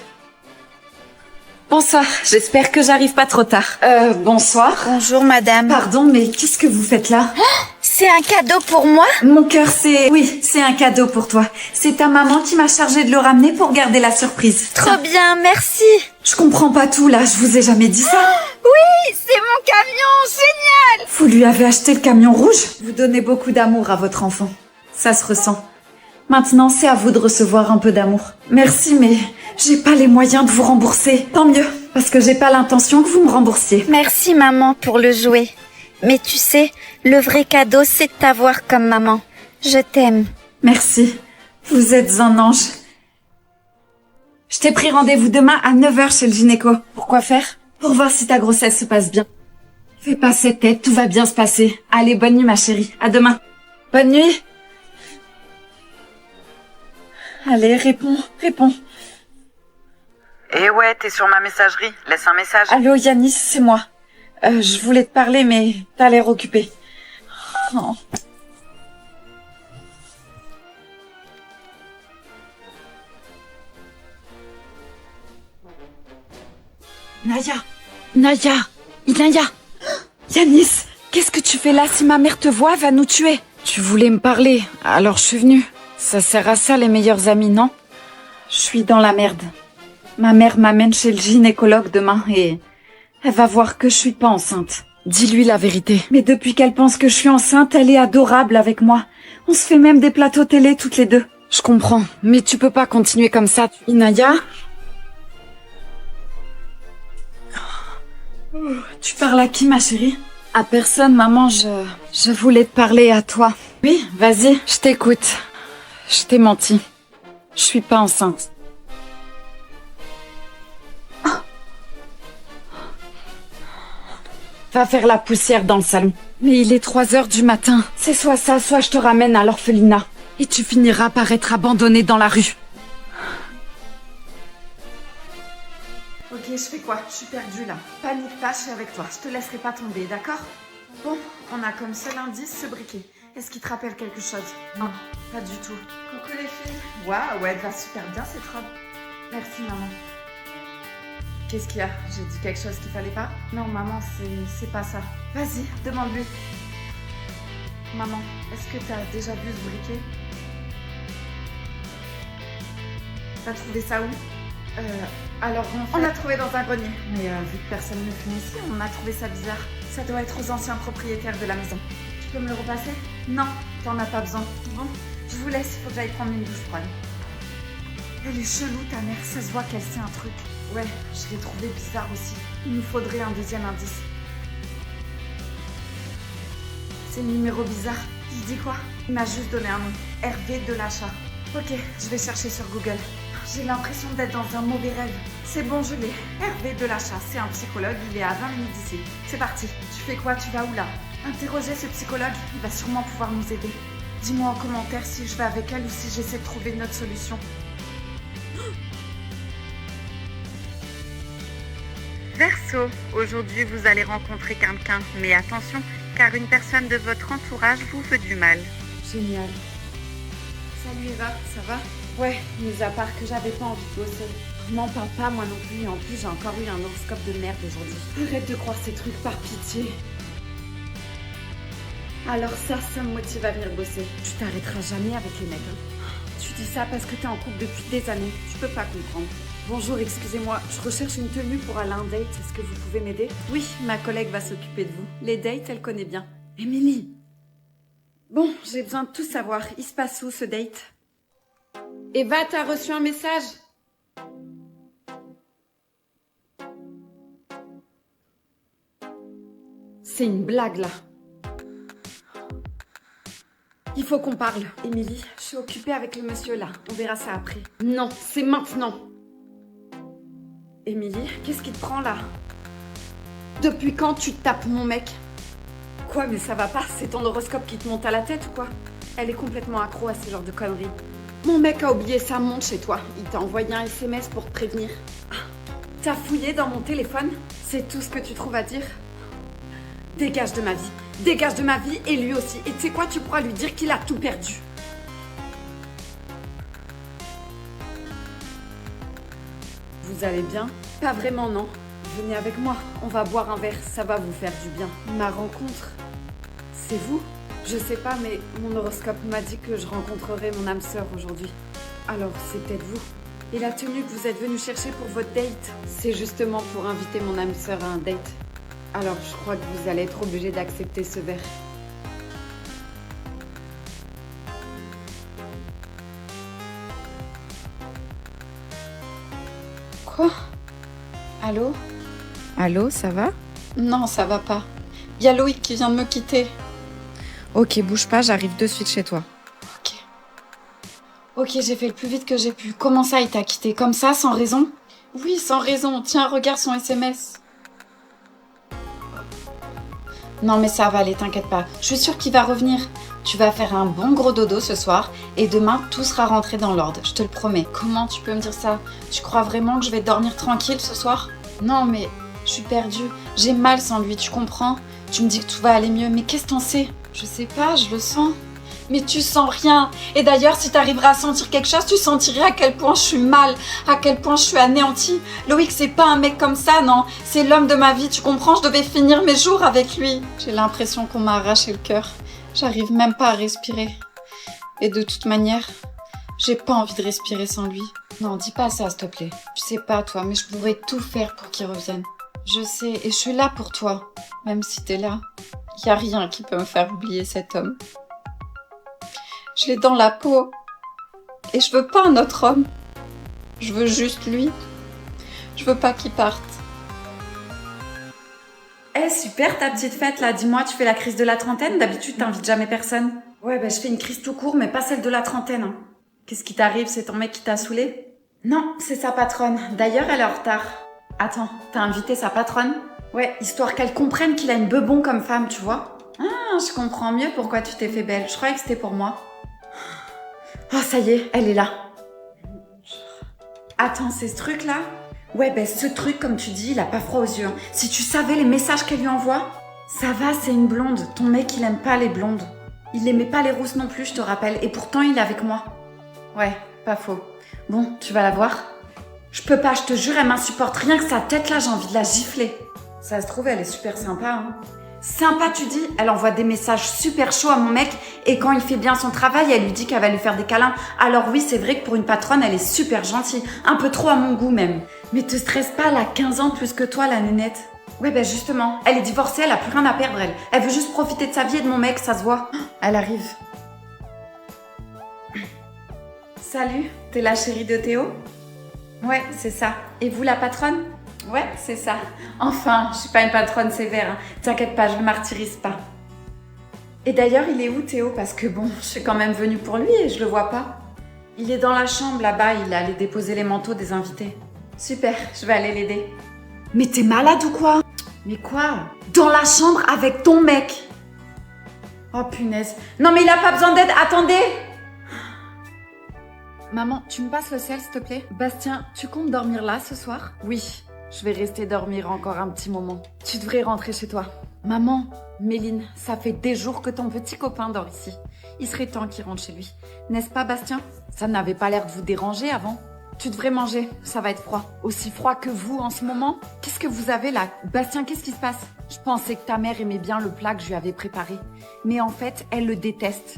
Bonsoir, j'espère que j'arrive pas trop tard. Bonsoir. Bonjour, madame. Pardon, mais qu'est-ce que vous faites là? C'est un cadeau pour moi? Mon cœur, Oui, c'est un cadeau pour toi. C'est ta maman qui m'a chargé de le ramener pour garder la surprise. Trop bien, merci. Je comprends pas tout, là, je vous ai jamais dit ça. Oui, c'est mon camion, génial. Vous lui avez acheté le camion rouge? Vous donnez beaucoup d'amour à votre enfant. Ça se ressent. Maintenant, c'est à vous de recevoir un peu d'amour. Merci, mais j'ai pas les moyens de vous rembourser. Tant mieux, parce que j'ai pas l'intention que vous me remboursiez. Merci, maman, pour le jouet. Mais tu sais, le vrai cadeau, c'est de t'avoir comme maman. Je t'aime. Merci. Vous êtes un ange. Je t'ai pris rendez-vous demain à 9h chez le gynéco. Pourquoi faire? Pour voir si ta grossesse se passe bien. Fais pas cette tête, tout va bien se passer. Allez, bonne nuit ma chérie. À demain. Bonne nuit. Allez, réponds. Eh ouais, t'es sur ma messagerie. Laisse un message. Allô Yanis, c'est moi. Je voulais te parler, mais t'as l'air occupée. Oh. Naya, Yanis, qu'est-ce que tu fais là? Si ma mère te voit, elle va nous tuer. Tu voulais me parler, alors je suis venue. Ça sert à ça les meilleurs amis, non? Je suis dans la merde. Ma mère m'amène chez le gynécologue demain et elle va voir que je suis pas enceinte. Dis-lui la vérité. Mais depuis qu'elle pense que je suis enceinte, elle est adorable avec moi. On se fait même des plateaux télé toutes les deux. Je comprends, mais tu peux pas continuer comme ça. Inaya? Tu parles à qui, ma chérie? À personne, maman, je voulais te parler à toi. Oui, vas-y. Je t'écoute. Je t'ai menti. Je suis pas enceinte. Va faire la poussière dans le salon. Mais il est 3h du matin. C'est soit ça, soit je te ramène à l'orphelinat. Et tu finiras par être abandonnée dans la rue. Ok, je fais quoi? Je suis perdue là. Panique pas, je suis avec toi. Je te laisserai pas tomber, d'accord? Bon, on a comme seul indice ce briquet. Est-ce qu'il te rappelle quelque chose? Non, pas du tout. Coucou les filles. Waouh, elle va super bien cette robe. Merci maman. Qu'est-ce qu'il y a? J'ai dit quelque chose qu'il fallait pas? Non maman, c'est pas ça. Vas-y, demande-lui. Maman, est-ce que t'as déjà vu ce briquet? T'as trouvé ça où? Alors on l'a trouvé dans un grenier. Mais vu que personne ne fume ici, on a trouvé ça bizarre. Ça doit être aux anciens propriétaires de la maison. Tu peux me le repasser? Non, t'en as pas besoin. Bon, je vous laisse, il faut que j'aille prendre une douche froide. Elle est chelou ta mère, ça se voit qu'elle sait un truc. Ouais, je l'ai trouvé bizarre aussi. Il nous faudrait un deuxième indice. C'est le numéro bizarre. Il dit quoi? Il m'a juste donné un nom. Hervé de l'achat. Ok, je vais chercher sur Google. J'ai l'impression d'être dans un mauvais rêve. C'est bon, je l'ai. Hervé de l'achat, c'est un psychologue, il est à 20 minutes d'ici. C'est parti. Tu fais quoi? Tu vas où là? Interroger ce psychologue, il va sûrement pouvoir nous aider. Dis-moi en commentaire si je vais avec elle ou si j'essaie de trouver une autre solution. Verseau, aujourd'hui vous allez rencontrer quelqu'un, mais attention, car une personne de votre entourage vous veut du mal. Génial. Salut Eva, ça va? Ouais, mis à part que j'avais pas envie de bosser. M'en parle pas moi non plus, en plus j'ai encore eu un horoscope de merde aujourd'hui. Arrête de croire ces trucs par pitié. Alors ça me motive à venir bosser. Tu t'arrêteras jamais avec les mecs. Hein. Tu dis ça parce que t'es en couple depuis des années. Tu peux pas comprendre. Bonjour, excusez-moi, je recherche une tenue pour aller à un date. Est-ce que vous pouvez m'aider? Oui, ma collègue va s'occuper de vous. Les dates, elle connaît bien. Émilie. Bon, j'ai besoin de tout savoir. Il se passe où ce date? Eva, t'as reçu un message? C'est une blague là. Il faut qu'on parle. Émilie, je suis occupée avec le monsieur là. On verra ça après. Non, c'est maintenant. Émilie, qu'est-ce qui te prend là? Depuis quand tu tapes mon mec? Quoi, mais ça va pas? C'est ton horoscope qui te monte à la tête ou quoi? Elle est complètement accro à ce genre de conneries. Mon mec a oublié sa montre chez toi. Il t'a envoyé un SMS pour te prévenir. T'as fouillé dans mon téléphone? C'est tout ce que tu trouves à dire? Dégage de ma vie. Dégage de ma vie et lui aussi. Et tu sais quoi, tu pourras lui dire qu'il a tout perdu. Vous allez bien? Pas vraiment, non. Venez avec moi. On va boire un verre. Ça va vous faire du bien. Ma rencontre, c'est vous? Je sais pas, mais mon horoscope m'a dit que je rencontrerais mon âme sœur aujourd'hui. Alors, c'est peut-être vous. Et la tenue que vous êtes venu chercher pour votre date, c'est justement pour inviter mon âme sœur à un date. Alors, je crois que vous allez être obligé d'accepter ce verre. Quoi? Allô? Allô, ça va? Non, ça va pas. Il y a Loïc qui vient de me quitter. Ok, bouge pas, j'arrive de suite chez toi. Ok, j'ai fait le plus vite que j'ai pu. Comment ça, il t'a quitté? Comme ça, sans raison? Oui, sans raison. Tiens, regarde son SMS. Non, mais ça va aller, t'inquiète pas. Je suis sûre qu'il va revenir. Tu vas faire un bon gros dodo ce soir et demain, tout sera rentré dans l'ordre. Je te le promets. Comment tu peux me dire ça? Tu crois vraiment que je vais dormir tranquille ce soir? Non, mais je suis perdue. J'ai mal sans lui, tu comprends? Tu me dis que tout va aller mieux, mais qu'est-ce que t'en sais? Je sais pas, je le sens. Mais tu sens rien. Et d'ailleurs, si t'arriveras à sentir quelque chose, tu sentirais à quel point je suis mal, à quel point je suis anéantie. Loïc, c'est pas un mec comme ça, non. C'est l'homme de ma vie, tu comprends? Je devais finir mes jours avec lui. J'ai l'impression qu'on m'a arraché le cœur. J'arrive même pas à respirer. Et de toute manière, j'ai pas envie de respirer sans lui. Non, dis pas ça, s'il te plaît. Je sais pas, toi, mais je pourrais tout faire pour qu'il revienne. Je sais, et je suis là pour toi. Même si t'es là, y a rien qui peut me faire oublier cet homme. Je l'ai dans la peau. Et je veux pas un autre homme. Je veux juste lui. Je veux pas qu'il parte. Eh, super ta petite fête là. Dis-moi, tu fais la crise de la trentaine? D'habitude, t'invites jamais personne. Ouais, je fais une crise tout court, mais pas celle de la trentaine. Hein. Qu'est-ce qui t'arrive? C'est ton mec qui t'a saoulé? Non, c'est sa patronne. D'ailleurs, elle est en retard. Attends, t'as invité sa patronne? Ouais, histoire qu'elle comprenne qu'il a une bebon comme femme, tu vois. Ah, je comprends mieux pourquoi tu t'es fait belle. Je croyais que c'était pour moi. Oh, ça y est, elle est là. Attends, c'est ce truc-là? Ouais, ce truc, comme tu dis, il a pas froid aux yeux. Si tu savais les messages qu'elle lui envoie. Ça va, c'est une blonde. Ton mec, il aime pas les blondes. Il aimait pas les rousses non plus, je te rappelle. Et pourtant, il est avec moi. Ouais, pas faux. Bon, tu vas la voir? Je peux pas, je te jure, elle m'insupporte. Rien que sa tête là, j'ai envie de la gifler. Ça se trouve, elle est super sympa, hein. Sympa, tu dis? Elle envoie des messages super chauds à mon mec et quand il fait bien son travail, elle lui dit qu'elle va lui faire des câlins. Alors oui, c'est vrai que pour une patronne, elle est super gentille. Un peu trop à mon goût même. Mais te stresse pas, elle a 15 ans plus que toi, la nénette. Ouais, justement, elle est divorcée, elle a plus rien à perdre, elle. Elle veut juste profiter de sa vie et de mon mec, ça se voit. Elle arrive. Salut, t'es la chérie de Théo? Ouais, c'est ça. Et vous, la patronne? Ouais, c'est ça. Enfin, je suis pas une patronne sévère. Hein. T'inquiète pas, je le martyrise pas. Et d'ailleurs, il est où Théo? Parce que bon, je suis quand même venue pour lui et je le vois pas. Il est dans la chambre là-bas, il est allé déposer les manteaux des invités. Super, je vais aller l'aider. Mais t'es malade ou quoi? Mais quoi? Dans la chambre avec ton mec? Oh punaise. Non mais il a pas besoin d'aide, attendez! Maman, tu me passes le sel s'il te plaît? Bastien, tu comptes dormir là ce soir? Oui. Je vais rester dormir encore un petit moment. Tu devrais rentrer chez toi. Maman, Méline, ça fait des jours que ton petit copain dort ici. Il serait temps qu'il rentre chez lui. N'est-ce pas, Bastien? Ça n'avait pas l'air de vous déranger avant. Tu devrais manger, ça va être froid. Aussi froid que vous en ce moment? Qu'est-ce que vous avez là? Bastien, qu'est-ce qui se passe? Je pensais que ta mère aimait bien le plat que je lui avais préparé. Mais en fait, elle le déteste.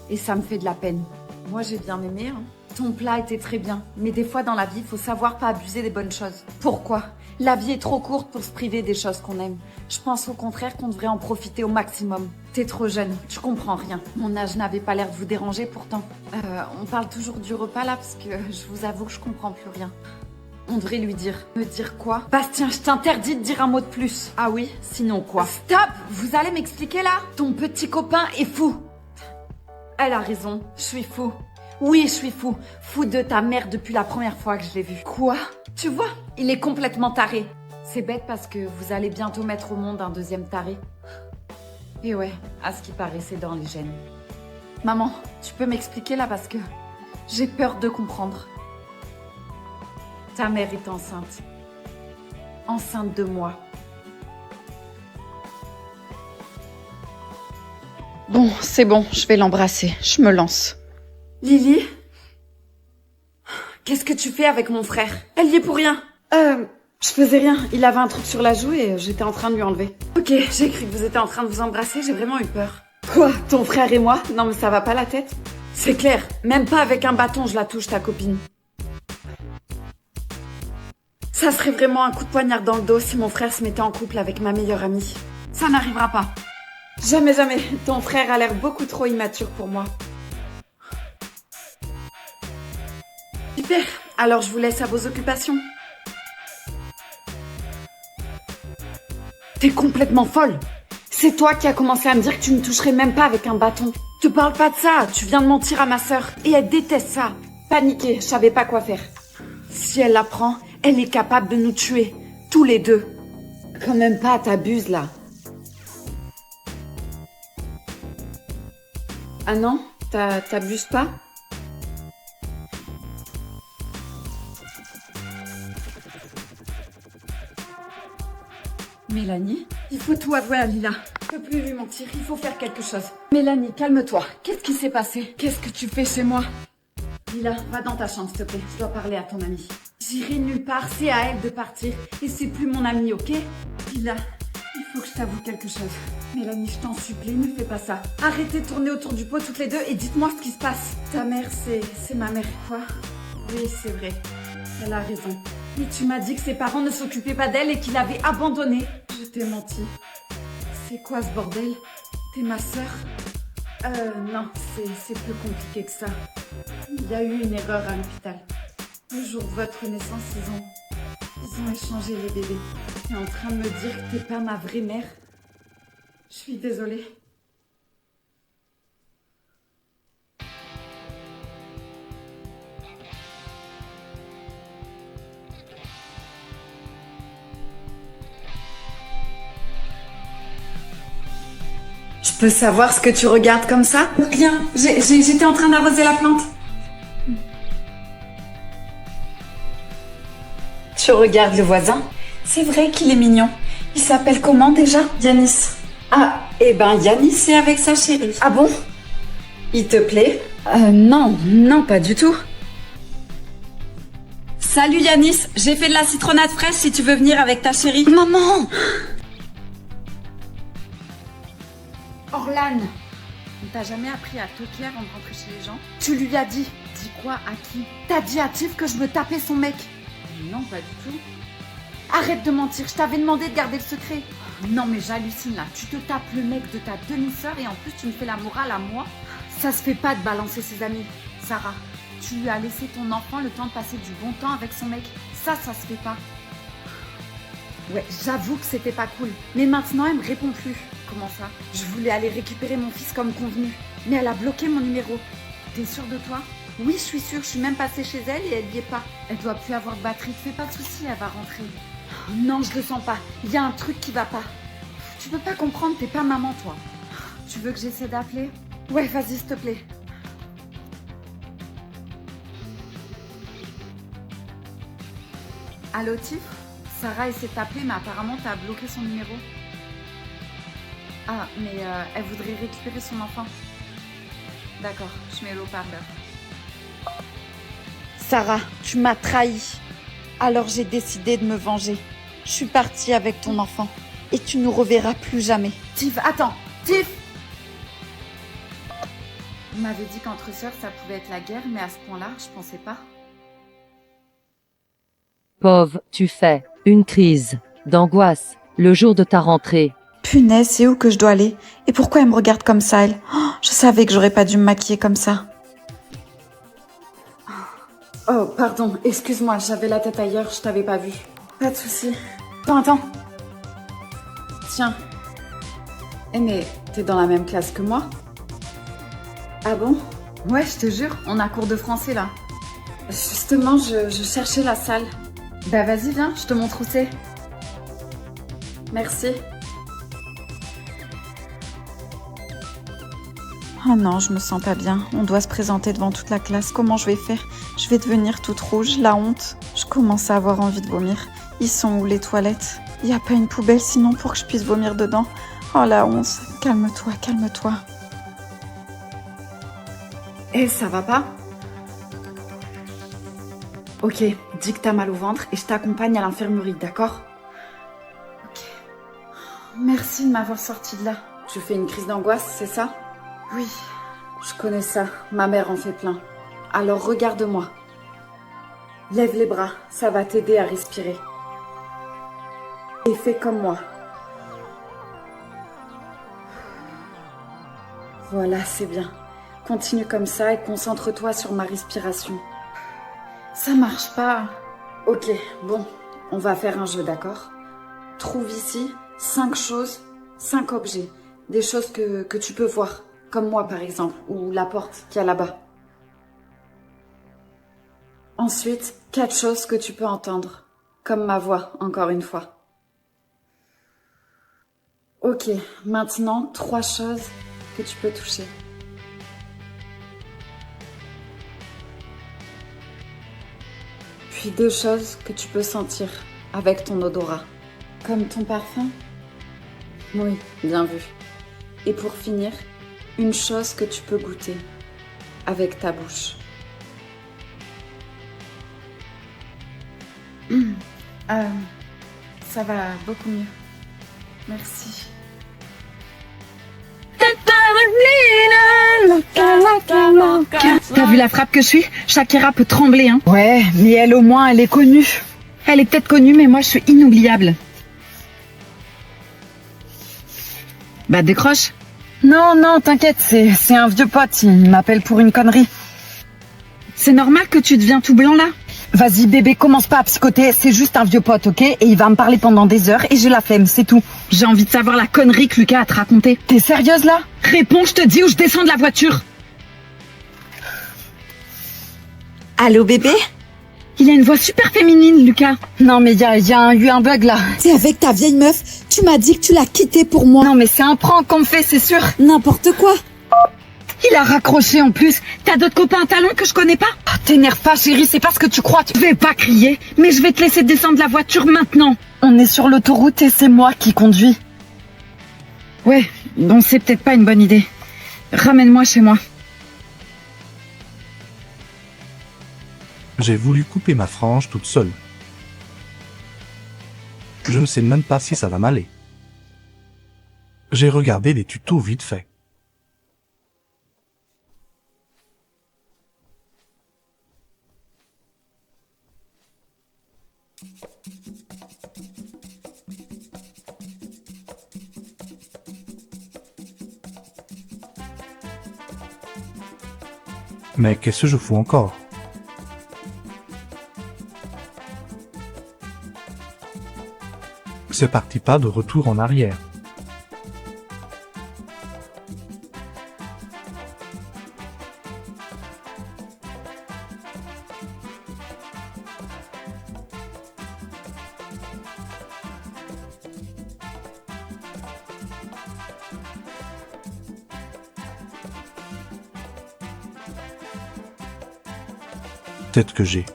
Et ça me fait de la peine. Moi, j'ai bien aimé, hein. Ton plat était très bien, mais des fois dans la vie, il faut savoir pas abuser des bonnes choses. Pourquoi? La vie est trop courte pour se priver des choses qu'on aime. Je pense au contraire qu'on devrait en profiter au maximum. T'es trop jeune, tu comprends rien. Mon âge n'avait pas l'air de vous déranger pourtant. On parle toujours du repas là parce que je vous avoue que je comprends plus rien. On devrait lui dire. Me dire quoi? Bastien, je t'interdis de dire un mot de plus. Ah oui? Sinon quoi? Stop! Vous allez m'expliquer là? Ton petit copain est fou. Elle a raison, je suis fou. Oui, je suis fou. Fou de ta mère depuis la première fois que je l'ai vu. Quoi? Tu vois, il est complètement taré. C'est bête parce que vous allez bientôt mettre au monde un deuxième taré. Et ouais, à ce qui paraît, c'est dans les gènes. Maman, tu peux m'expliquer là parce que j'ai peur de comprendre. Ta mère est enceinte. Enceinte de moi. Bon, c'est bon, je vais l'embrasser. Je me lance. Lily? Qu'est-ce que tu fais avec mon frère? Elle y est pour rien. Je faisais rien. Il avait un truc sur la joue et j'étais en train de lui enlever. Ok, j'ai cru que vous étiez en train de vous embrasser, j'ai vraiment eu peur. Quoi? Ton frère et moi? Non mais ça va pas la tête? C'est clair, même pas avec un bâton je la touche ta copine. Ça serait vraiment un coup de poignard dans le dos si mon frère se mettait en couple avec ma meilleure amie. Ça n'arrivera pas. Jamais, jamais. Ton frère a l'air beaucoup trop immature pour moi. Super, alors je vous laisse à vos occupations. T'es complètement folle. C'est toi qui as commencé à me dire que tu ne toucherais même pas avec un bâton. Te parle pas de ça, tu viens de mentir à ma sœur. Et elle déteste ça. Paniquée, je savais pas quoi faire. Si elle l'apprend, elle est capable de nous tuer. Tous les deux. Quand même pas, t'abuses là. Ah non, t'abuses pas? Mélanie, il faut tout avouer à Lila. Je peux plus lui mentir, il faut faire quelque chose. Mélanie, calme-toi. Qu'est-ce qui s'est passé? Qu'est-ce que tu fais chez moi? Lila, va dans ta chambre, s'il te plaît. Je dois parler à ton amie. J'irai nulle part, c'est à elle de partir. Et c'est plus mon amie, ok? Lila, il faut que je t'avoue quelque chose. Mélanie, je t'en supplie, ne fais pas ça. Arrêtez de tourner autour du pot toutes les deux et dites-moi ce qui se passe. Ta mère, c'est ma mère. Quoi? Oui, c'est vrai. Elle a raison. Et tu m'as dit que ses parents ne s'occupaient pas d'elle et qu'il l'avait abandonnée. Je t'ai menti. C'est quoi ce bordel? T'es ma sœur? Non, c'est plus compliqué que ça. Il y a eu une erreur à l'hôpital. Le jour de votre naissance, ils ont échangé les bébés. T'es en train de me dire que t'es pas ma vraie mère? Je suis désolée. Je peux savoir ce que tu regardes comme ça? Rien, j'étais en train d'arroser la plante. Tu regardes le voisin? C'est vrai qu'il est mignon. Il s'appelle comment déjà? Yanis. Ah, eh ben Yanis est avec sa chérie. Ah bon? Il te plaît? Non, pas du tout. Salut Yanis, j'ai fait de la citronnade fraîche si tu veux venir avec ta chérie. Maman! Orlan, on t'a jamais appris à toquer avant de rentrer chez les gens? Tu lui as dit? Dis quoi? À qui? T'as dit à Tiff que je me tapais son mec? Non, pas du tout. Arrête de mentir, je t'avais demandé de garder le secret. Non mais j'hallucine là, tu te tapes le mec de ta demi-sœur et en plus tu me fais la morale à moi? Ça se fait pas de balancer ses amis. Sarah, tu lui as laissé ton enfant le temps de passer du bon temps avec son mec. Ça se fait pas. Ouais, j'avoue que c'était pas cool. Mais maintenant, elle me répond plus. Comment ça? Je voulais aller récupérer mon fils comme convenu. Mais elle a bloqué mon numéro. T'es sûre de toi? Oui, je suis sûre. Je suis même passée chez elle et elle y est pas. Elle doit plus avoir de batterie. Fais pas de soucis, elle va rentrer. Non, je le sens pas. Il y a un truc qui va pas. Tu peux pas comprendre, t'es pas maman, toi. Tu veux que j'essaie d'appeler? Ouais, vas-y, s'il te plaît. Allô, Tiff? Sarah essaie de t'appeler, mais apparemment, t'as bloqué son numéro. Ah, mais elle voudrait récupérer son enfant. D'accord, je mets le haut-parleur. Sarah, tu m'as trahi. Alors j'ai décidé de me venger. Je suis partie avec ton enfant. Et tu nous reverras plus jamais. Tiff, attends! Tiff! Vous m'avez dit qu'entre sœurs, ça pouvait être la guerre, mais à ce point-là, je pensais pas. Pauvre, tu fais une crise d'angoisse le jour de ta rentrée. Punaise, c'est où que je dois aller? Et pourquoi elle me regarde comme ça, elle? Oh, je savais que j'aurais pas dû me maquiller comme ça. Oh, pardon, excuse-moi, j'avais la tête ailleurs, je t'avais pas vu. Pas de souci. Attends. Tiens. Eh mais, t'es dans la même classe que moi? Ah bon? Ouais, je te jure, on a cours de français là. Justement, je cherchais la salle. Bah vas-y, viens, je te montre où c'est. Merci. Oh non, je me sens pas bien. On doit se présenter devant toute la classe. Comment je vais faire? Je vais devenir toute rouge, la honte. Je commence à avoir envie de vomir. Ils sont où les toilettes? Il n'y a pas une poubelle sinon pour que je puisse vomir dedans? Oh la honte. Calme-toi, calme-toi. Eh, ça va pas? Ok, dis que t'as mal au ventre et je t'accompagne à l'infirmerie, d'accord? Ok. Merci de m'avoir sorti de là. Tu fais une crise d'angoisse, c'est ça? Oui. Je connais ça, ma mère en fait plein. Alors regarde-moi. Lève les bras, ça va t'aider à respirer. Et fais comme moi. Voilà, c'est bien. Continue comme ça et concentre-toi sur ma respiration. Ça marche pas. Ok, bon, on va faire un jeu, d'accord? Trouve ici 5 choses, 5 objets. Des choses que tu peux voir. Comme moi, par exemple, ou la porte qu'il y a là-bas. Ensuite, 4 choses que tu peux entendre. Comme ma voix, encore une fois. Ok, maintenant, 3 choses que tu peux toucher. Puis 2 choses que tu peux sentir avec ton odorat. Comme ton parfum? Oui, bien vu. Et pour finir, une chose que tu peux goûter avec ta bouche. Ça va beaucoup mieux. Merci. T'as vu la frappe que je suis? Shakira peut trembler, hein. Ouais, mais elle au moins, elle est connue. Elle est peut-être connue, mais moi je suis inoubliable. Bah décroche. Non, non, t'inquiète, c'est un vieux pote, il m'appelle pour une connerie. C'est normal que tu deviens tout blanc là? Vas-y bébé, commence pas à psychoter, c'est juste un vieux pote, ok? Et il va me parler pendant des heures et j'ai la flemme, c'est tout. J'ai envie de savoir la connerie que Lucas a te raconté. T'es sérieuse là? Réponds, je te dis, ou je descends de la voiture. Allô bébé? Il a une voix super féminine, Lucas. Non mais y a eu un bug là. T'es avec ta vieille meuf? Tu m'as dit que tu l'as quitté pour moi. Non mais c'est un prank qu'on me fait, c'est sûr. N'importe quoi. Il a raccroché en plus. T'as d'autres copains à talons que je connais pas? Oh, t'énerve pas chérie, c'est pas ce que tu crois. Tu vais pas crier, mais je vais te laisser descendre de la voiture maintenant. On est sur l'autoroute et c'est moi qui conduis. Ouais, bon c'est peut-être pas une bonne idée. Ramène-moi chez moi. J'ai voulu couper ma frange toute seule. Je ne sais même pas si ça va m'aller. J'ai regardé des tutos vite fait. Mais qu'est-ce que je fous encore? C'est parti, pas de retour en arrière. Peut-être que j'ai.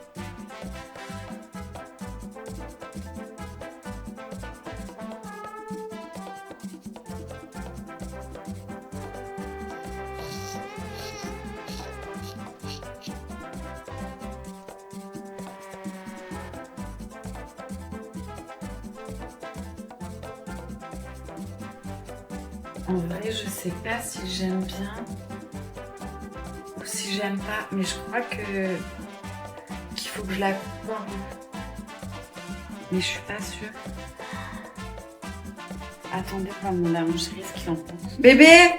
En vrai, je sais pas si j'aime bien ou si j'aime pas, mais je crois qu'il faut que je la coupe un peu. Mais je suis pas sûre. Attendez, pas mon lingerie, ce qu'il en pense. Bébé!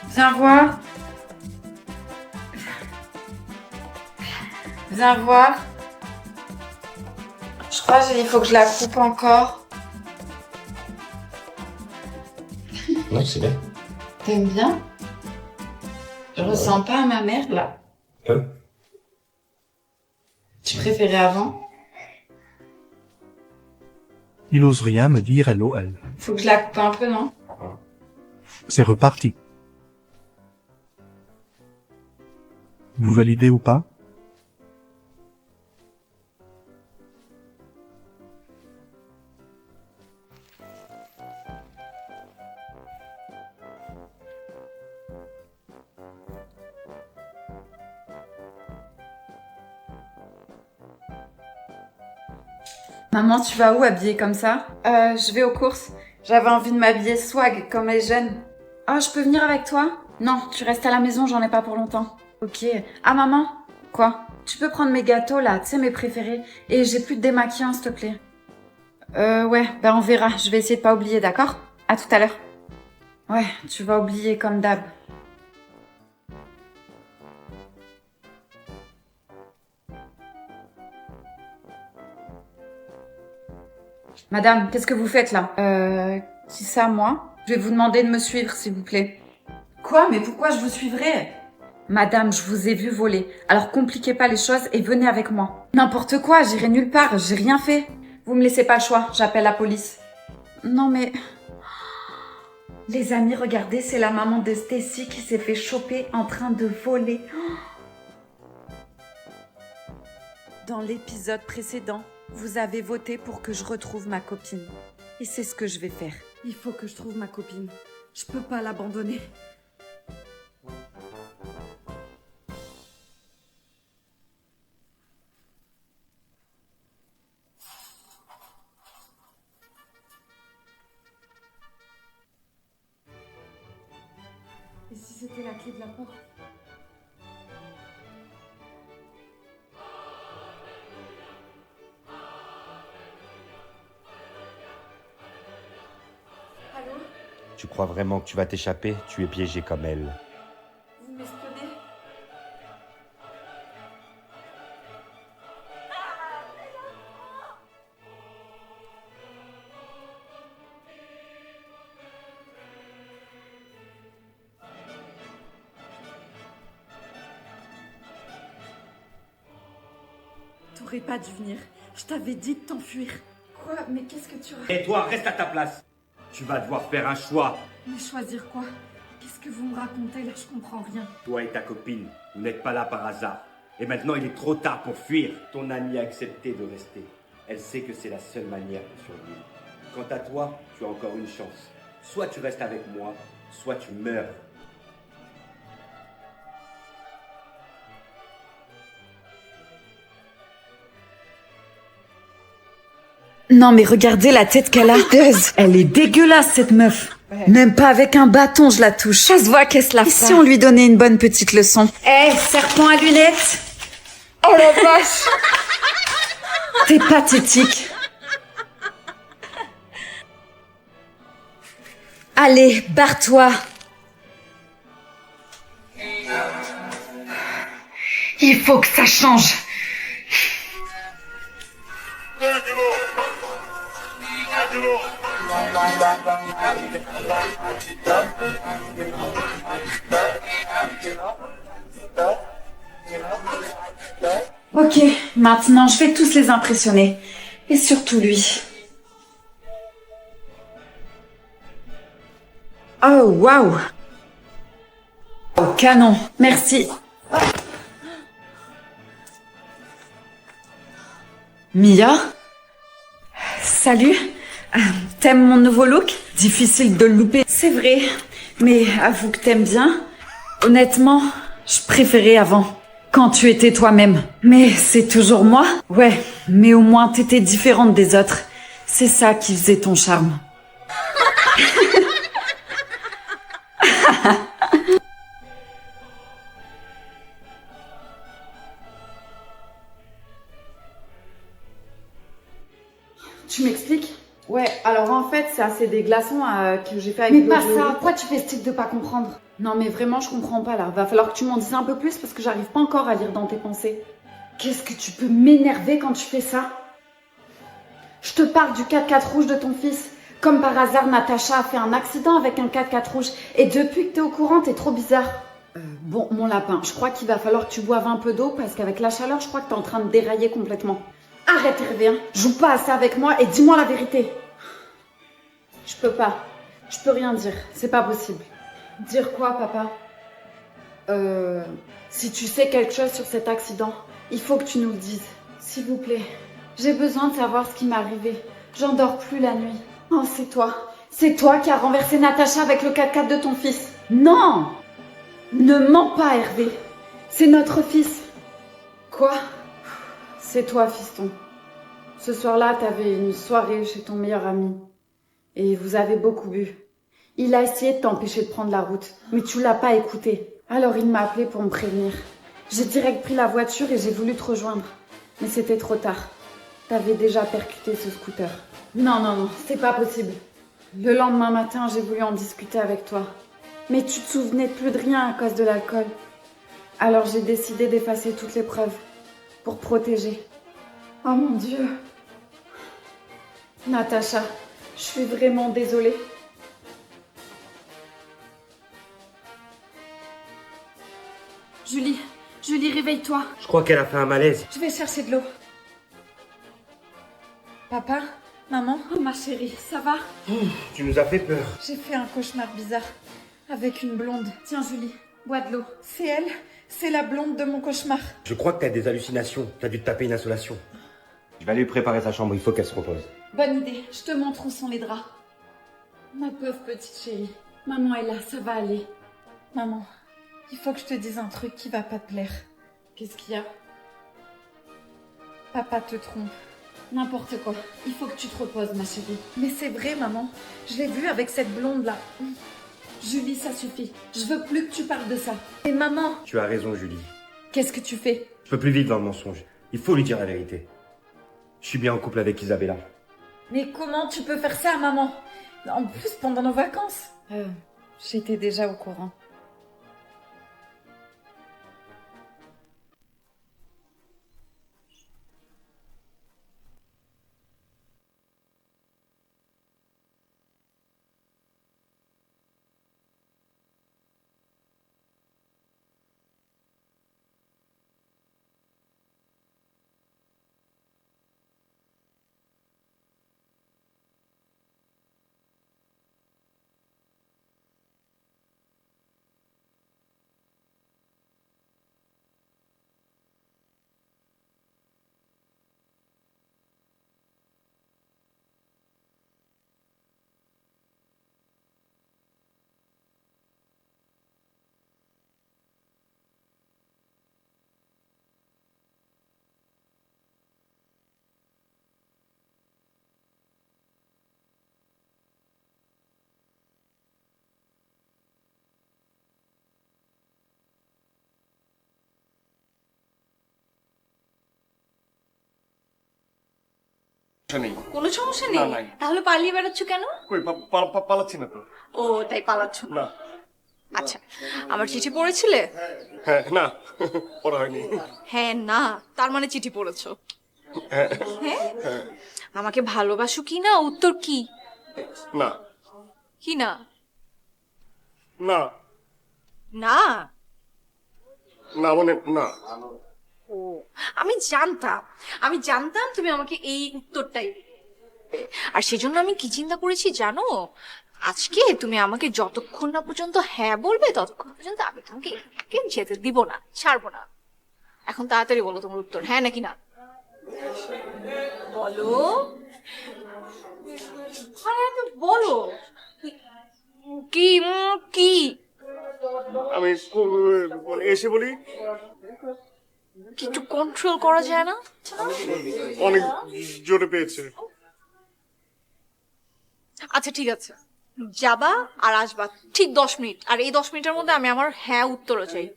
Viens voir. Viens voir. Je crois qu'il faut que je la coupe encore. Non, c'est bien. T'aimes bien? Je ressens pas ma merde là. Tu préférais avant? Il ose rien me dire LOL. Faut que je la coupe un peu, non? C'est reparti. Vous validez ou pas? Maman, tu vas où habillée comme ça? Je vais aux courses. J'avais envie de m'habiller swag comme les jeunes. Ah, je peux venir avec toi? Non, tu restes à la maison, j'en ai pas pour longtemps. Ok. Ah maman? Quoi? Tu peux prendre mes gâteaux là, tu sais mes préférés. Et j'ai plus de démaquillant s'il te plaît. Ouais, ben on verra. Je vais essayer de pas oublier, d'accord? À tout à l'heure. Ouais, tu vas oublier comme d'hab. Madame, qu'est-ce que vous faites là? Qui ça, moi? Je vais vous demander de me suivre, s'il vous plaît. Quoi? Mais pourquoi je vous suivrais? Madame, je vous ai vu voler. Alors compliquez pas les choses et venez avec moi. N'importe quoi, j'irai nulle part, j'ai rien fait. Vous me laissez pas le choix, j'appelle la police. Non mais... Les amis, regardez, c'est la maman de Stacy qui s'est fait choper en train de voler. Dans l'épisode précédent, vous avez voté pour que je retrouve ma copine. Et c'est ce que je vais faire. Il faut que je trouve ma copine. Je peux pas l'abandonner. Et si c'était la clé de la porte. Allô? Tu crois vraiment que tu vas t'échapper? Tu es piégé comme elle. Vous m'espionnez? T'aurais pas dû venir. Je t'avais dit de t'enfuir. Quoi? Mais qu'est-ce que tu racontes? Et toi, reste à ta place. Tu vas devoir faire un choix. Mais choisir quoi? Qu'est-ce que vous me racontez là? Je comprends rien. Toi et ta copine, vous n'êtes pas là par hasard. Et maintenant, il est trop tard pour fuir. Ton amie a accepté de rester. Elle sait que c'est la seule manière de survivre. Quant à toi, tu as encore une chance. Soit tu restes avec moi, soit tu meurs. Non mais regardez la tête qu'elle a. Elle est dégueulasse cette meuf. Même pas avec un bâton je la touche. Ça se voit qu'elle se lave pas. Et si on lui donnait une bonne petite leçon? Eh, serpent à lunettes. Oh la vache. T'es pathétique. Allez, barre-toi. Il faut que ça change. Ok, maintenant je vais tous les impressionner. Et surtout lui. Oh, waouh! Oh, canon, merci. Mia? Salut. T'aimes mon nouveau look? Difficile de le louper. C'est vrai, mais avoue que t'aimes bien. Honnêtement, je préférais avant. Quand tu étais toi-même. Mais c'est toujours moi? Ouais, mais au moins t'étais différente des autres. C'est ça qui faisait ton charme. Tu m'expliques? Ouais, alors en fait, c'est assez des glaçons que j'ai fait avec Mais le pas jeu. ça, pourquoi tu fais style de pas comprendre? Non mais vraiment, je comprends pas là. Va falloir que tu m'en dises un peu plus parce que j'arrive pas encore à lire dans tes pensées. Qu'est-ce que tu peux m'énerver quand tu fais ça? Je te parle du 4x4 rouge de ton fils. Comme par hasard, Natacha a fait un accident avec un 4x4 rouge. Et depuis que t'es au courant, t'es trop bizarre. Bon, mon lapin, je crois qu'il va falloir que tu boives un peu d'eau parce qu'avec la chaleur, je crois que t'es en train de dérailler complètement. Arrête Hervé, hein. Joue pas à ça avec moi et dis-moi la vérité. Je peux pas. Je peux rien dire. C'est pas possible. Dire quoi, papa? Si tu sais quelque chose sur cet accident, il faut que tu nous le dises. S'il vous plaît. J'ai besoin de savoir ce qui m'est arrivé. J'en dors plus la nuit. Oh, c'est toi. C'est toi qui as renversé Natacha avec le 4x4 de ton fils. Non! Ne mens pas, Hervé. C'est notre fils. Quoi? C'est toi, fiston. Ce soir-là, t'avais une soirée chez ton meilleur ami. Et vous avez beaucoup bu. Il a essayé de t'empêcher de prendre la route, mais tu l'as pas écouté. Alors il m'a appelé pour me prévenir. J'ai direct pris la voiture et j'ai voulu te rejoindre. Mais c'était trop tard. T'avais déjà percuté ce scooter. Non, non, non, c'est pas possible. Le lendemain matin, j'ai voulu en discuter avec toi. Mais tu te souvenais plus de rien à cause de l'alcool. Alors j'ai décidé d'effacer toutes les preuves. Pour protéger. Oh mon Dieu. Natacha, je suis vraiment désolée. Julie, réveille-toi. Je crois qu'elle a fait un malaise. Je vais chercher de l'eau. Papa? Maman? Oh ma chérie, ça va? Tu nous as fait peur. J'ai fait un cauchemar bizarre. Avec une blonde. Tiens Julie, bois de l'eau. C'est elle? C'est la blonde de mon cauchemar. Je crois que t'as des hallucinations. T'as dû te taper une insolation. Je vais aller lui préparer sa chambre, il faut qu'elle se repose. Bonne idée, je te montre où sont les draps. Ma pauvre petite chérie. Maman est là, ça va aller. Maman, il faut que je te dise un truc qui va pas te plaire. Qu'est-ce qu'il y a? Papa te trompe. N'importe quoi. Il faut que tu te reposes, ma chérie. Mais c'est vrai, maman. Je l'ai vu avec cette blonde-là. Julie, ça suffit. Je veux plus que tu parles de ça. Et maman, Tu as raison, Julie. qu'est-ce que tu fais? Je peux plus vivre dans le mensonge. Il faut lui dire la vérité. Je suis bien en couple avec Isabella. Mais comment tu peux faire ça, maman? En plus, pendant nos vacances. J'étais déjà au courant. নেই। কোনো সমস্যা না, নেই? নাই। তাহলে পালিয়ে বেড়াচ্ছ কেন? কই পালাচ্ছি না তো। ও তাই পালাচ্ছ না? না। আচ্ছা, আমার চিঠি পড়েছিলে? হ্যাঁ, না পড়া হয়নি। হ্যাঁ না, তার মানে চিঠি পড়েছো। হ্যাঁ, হ্যাঁ? হ্যাঁ, আমাকে ভালোবাসো কি না, উত্তর কি? না, কি না? না, না? না মানে না। ও, আমি জানতাম তুমি আমাকে এই উত্তরটাই দিবে। আর সেজন্য আমি কি চিন্তা করেছি জানো? আজকে তুমি আমাকে যতক্ষণ না পর্যন্ত হ্যাঁ বলবে ততক্ষণ পর্যন্ত আমি তোমাকে এখানে যেতে দিব না, ছাড়বো না। এখন তাড়াতাড়ি বলো তোমার উত্তর, হ্যাঁ নাকি না? বলো, আরে তুমি বলো। কি কি? আমি মানে এসে বলি কিছু কন্ট্রোল করা যায় না? অনেক জোরে পেয়েছে। আচ্ছা ঠিক আছে, যাবা আর আসবা ঠিক 10 মিনিট, আর এই 10 মিনিটের মধ্যে আমি আমার হ্যাঁ উত্তরও চাই।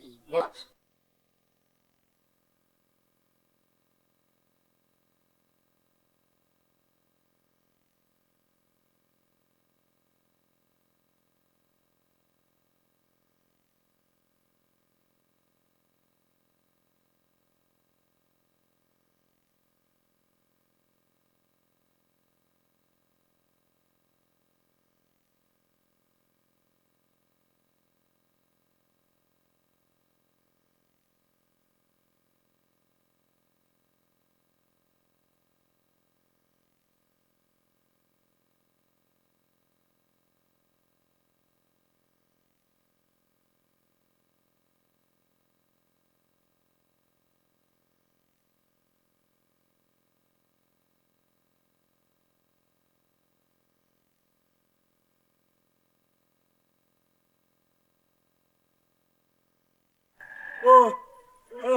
ও ও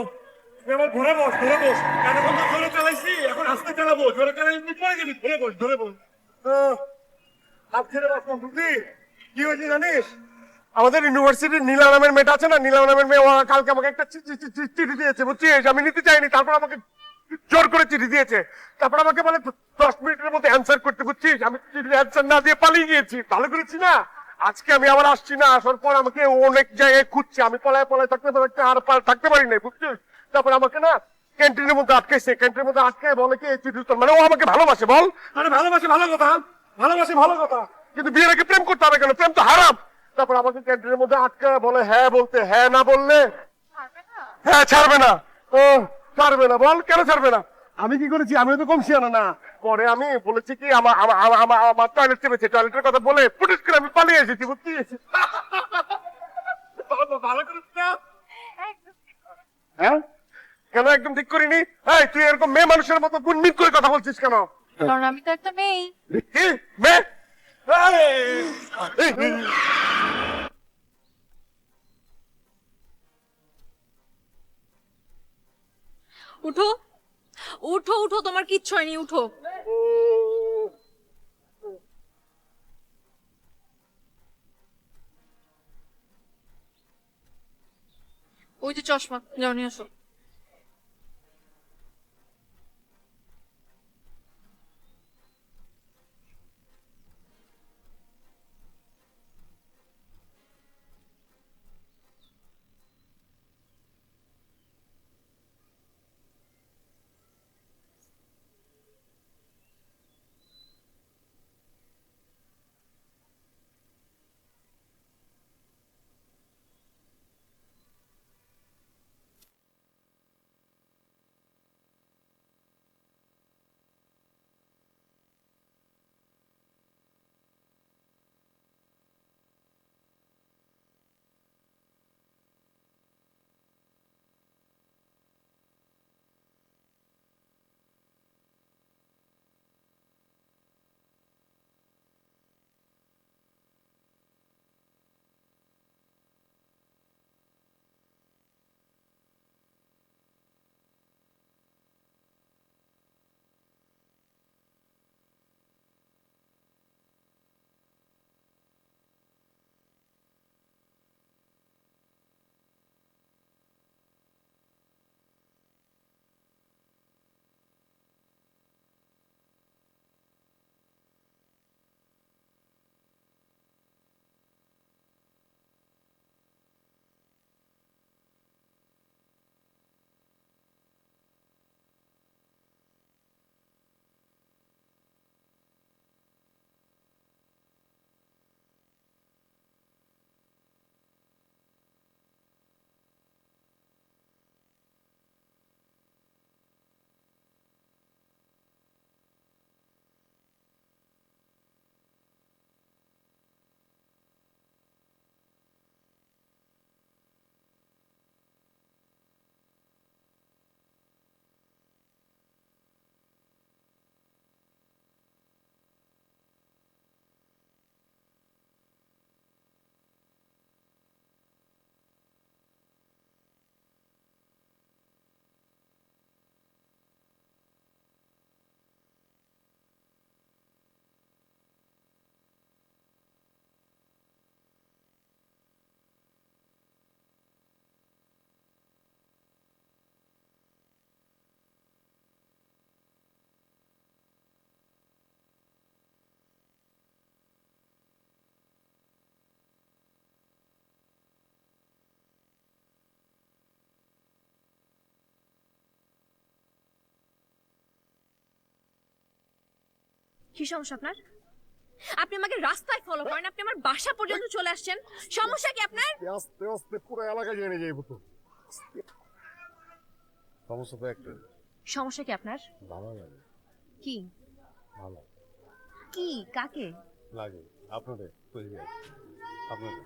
এবার ঘরে বস, ধরে বস। কেন বন্ধু জোরে চালাইছি, এখন আস্তে চালাবো। জোরে চালাইলে পড়ে যাবি। ধরে বস, ধরে বস। হাত ছেড়ে বস বন্ধুদি। কি হয়েছে জানিস? আমাদের ইউনিভার্সিটির নীলা নামের মেয়েটা আছে না, নীলা নামের মেয়ে, ও কালকে আমাকে একটা চিঠি দিয়েছে, বুঝছিস? আমি নিতে চাইনি, তারপর আমাকে জোর করে চিঠি দিয়েছে। তারপর আমাকে বলে 10 মিনিটের মধ্যে অ্যান্সার করতে, বুঝছিস? আমি চিঠির অ্যান্সার না দিয়ে পালিয়ে গিয়েছি। ভালো করেছি না? আজকে আমি আবার আসছি না, আসার পর আমাকে অনেক জায়গায় খুঁজছে। আমি পলায় পলায় থাকতে আর থাকতে পারি নাই, বুঝছিস? তারপর আমাকে না ক্যান্টিনের মধ্যে আটকাইছে। ক্যান্টিনের মধ্যে আটকায় বলে কি চিঠি উত্তর, মানে ও আমাকে ভালোবাসে। বল, আরে ভালোবাসে ভালো কথা, ভালোবাসে ভালো কথা, কিন্তু বিয়ের আগে প্রেম করতে হবে কেন? প্রেম তো হারাম। তারপর আমাকে ক্যান্টিনের মধ্যে আটকায় বলে হ্যাঁ বলতে, হ্যাঁ না বললে হ্যাঁ ছাড়বে না। ও ছাড়বে না, বল কেন ছাড়বে না? আমি কি করেছি? আমি তো কম শিয়ানা না। পরে আমি বলেছি কি আমার টয়লেট চেপেছে, টয়লেটের কথা বলে ফুটিস করে আমি পালিয়ে এসেছি, বুঝছিস? ভালো করিস না? হ্যাঁ, কেন একদম ঠিক করিনি? এই তুই এরকম মেয়ে মানুষের মতো গুনমিন করে কথা বলছিস কেন? কারণ আমি তো একটা মেয়ে। কি মেয়ে? উঠো উঠো উঠো, তোমার কিচ্ছু হয়নি, উঠো। ওই যে চশমা, যাও নিয়ে আসো। কি সমস্যা আপনার? আপনি আমাকে রাস্তায় ফলো করেন, আপনি আমার বাসা পর্যন্ত চলে আসছেন, সমস্যা কি আপনার? আস্তে আস্তে পুরো এলাকা জেনে যাইব তো। সমস্যা তো একটা। সমস্যা কি আপনার? ভালো লাগে। কি ভালো কি কাকে লাগে? আপনাদের তৈরি আপনাদের।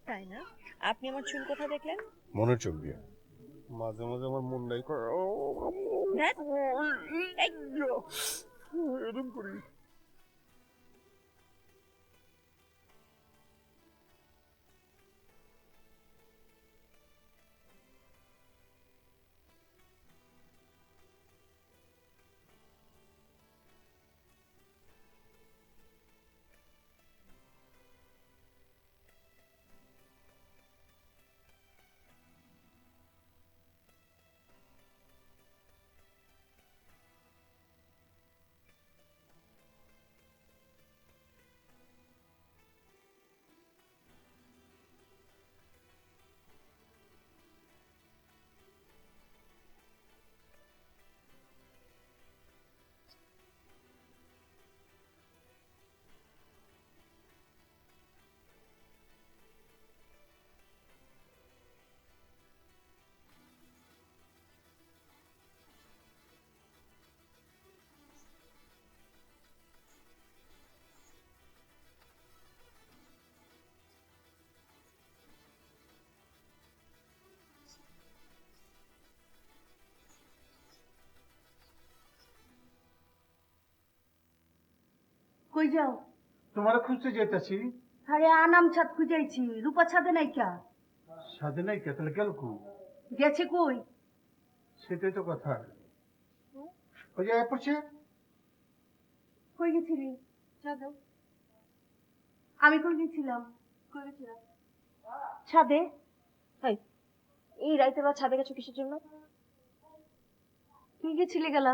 তাই না? আপনি আমার চুল কোথায় দেখলেন? মনের চোখ দিয়ে। মাঝে মাঝে আমার মন নাই করে এরকম করি। কই যাও? তোমার খুঁজতে যেতেছি। আরে আনাম ছাদ খুঁজাইছি, রূপা ছাদে নাই কা? সাথে নাই কে, তাহলে গেল কো? গেছে কই? সেটাই তো কথা। ওই যে পড়ছে। কই গেছিলি? চা দাও। আমি কই গেছিলাম? কই গেছিলাম? ছাদে। এই রাইতে বা ছাদে গেছো কিসের জন্য? তুই গেছিলি গেলা?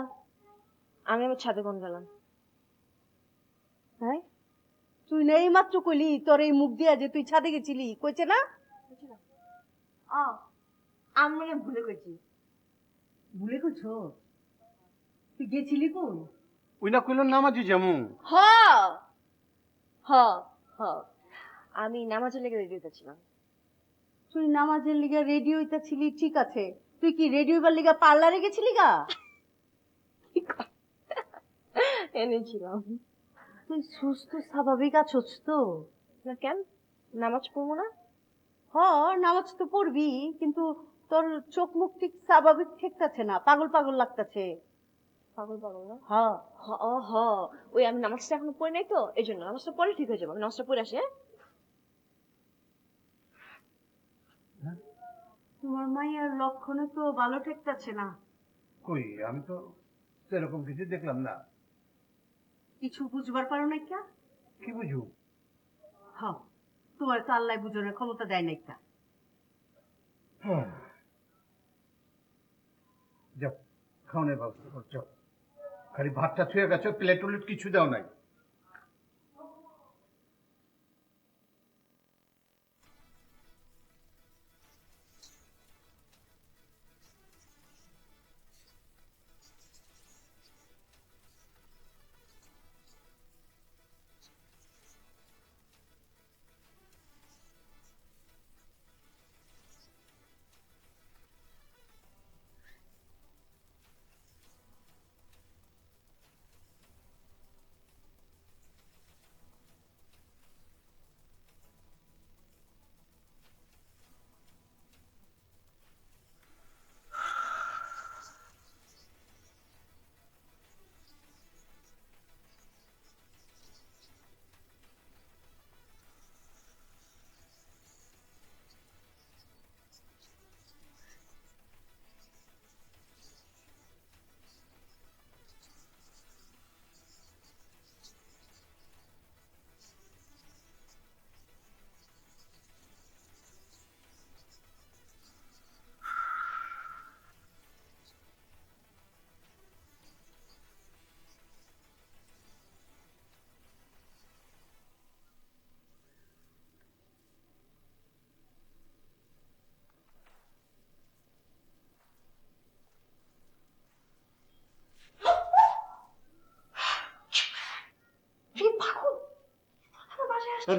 আমি আমার ছাদে কোন গেলাম? হ্যাঁ, তুই না এই মাত্র কইলি তোর এই মুখ দিয়া যে তুই ছাদে গেছিলি, কইছে না? আমি মনে হয় ভুলে গেছি। ভুলে গেছো? তুই গেছিলি কই? ওই না কইল নামাজি যেমন। হ হ হ আমি নামাজের লেগে রেডিওতে ছিলাম। তুই নামাজের লিগা রেডি হইতাছিলি ঠিক আছে, তুই কি রেডি হইবার লিগা পার্লারে গেছিলি গা? এনেছিলাম। তুই সুস্থ স্বাভাবিক আছোস তো? না কেন, নামাজ পড়বো না? হ, নামাজ তো পড়বি, কিন্তু তোর চোখ মুখ ঠিক স্বাভাবিক ঠেকতাছে না, পাগল পাগল লাগতাছে। পাগল পাগল না? হ হ ওই আমি নামাজটা এখনো পড়ি নাই তো, এই জন্য। নামাজটা পরে ঠিক হয়ে যাবো। আমি নামাজটা পড়ে আসি। তোমার মাইয়ার লক্ষণে তো ভালো ঠেকতাছে না। কই, আমি তো সেরকম কিছু দেখলাম না। কিছু বুঝবার পারো না? কি বুঝু? হ্যাঁ, তোমার তো আল্লাহ বুঝানোর ক্ষমতা দেয় না একটা। যাও, খাওয়ানোর ব্যবস্থা করছো। খালি ভাতটা ছুঁয়ে গেছো, প্লেট উলেট কিছু দাও নাই।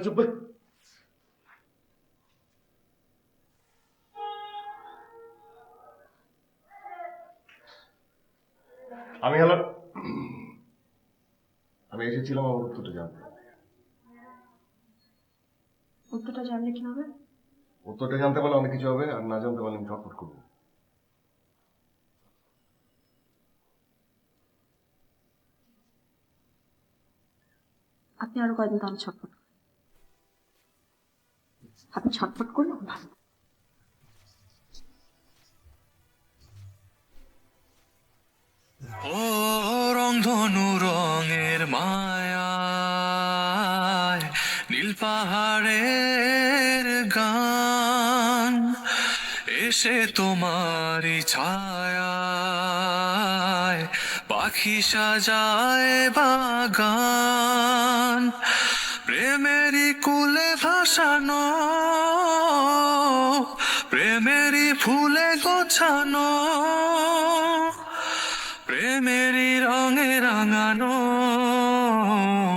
চুপ। আমি এসেছিলাম আমার উত্তরটা জানতে। উত্তরটা জানলে কি হবে? উত্তরটা জানতে পারলে অনেক কিছু হবে, আর না জানতে পারলে আমি ছটফট করবো। আপনি আরো কয়েকদিন তাহলে ছটফট করেন। আপনি ছটফট করলে ভালো। ও রংধনু রঙের মায়ায় নীল পাহাড়ের গান এসে তোমারই ছায়ায় পাখি সাজায় বাগান প্রেমেরই কুলে ভাসানো প্রেমেরই ফুলে গোছানো প্রেমেরই রঙে রাঙানো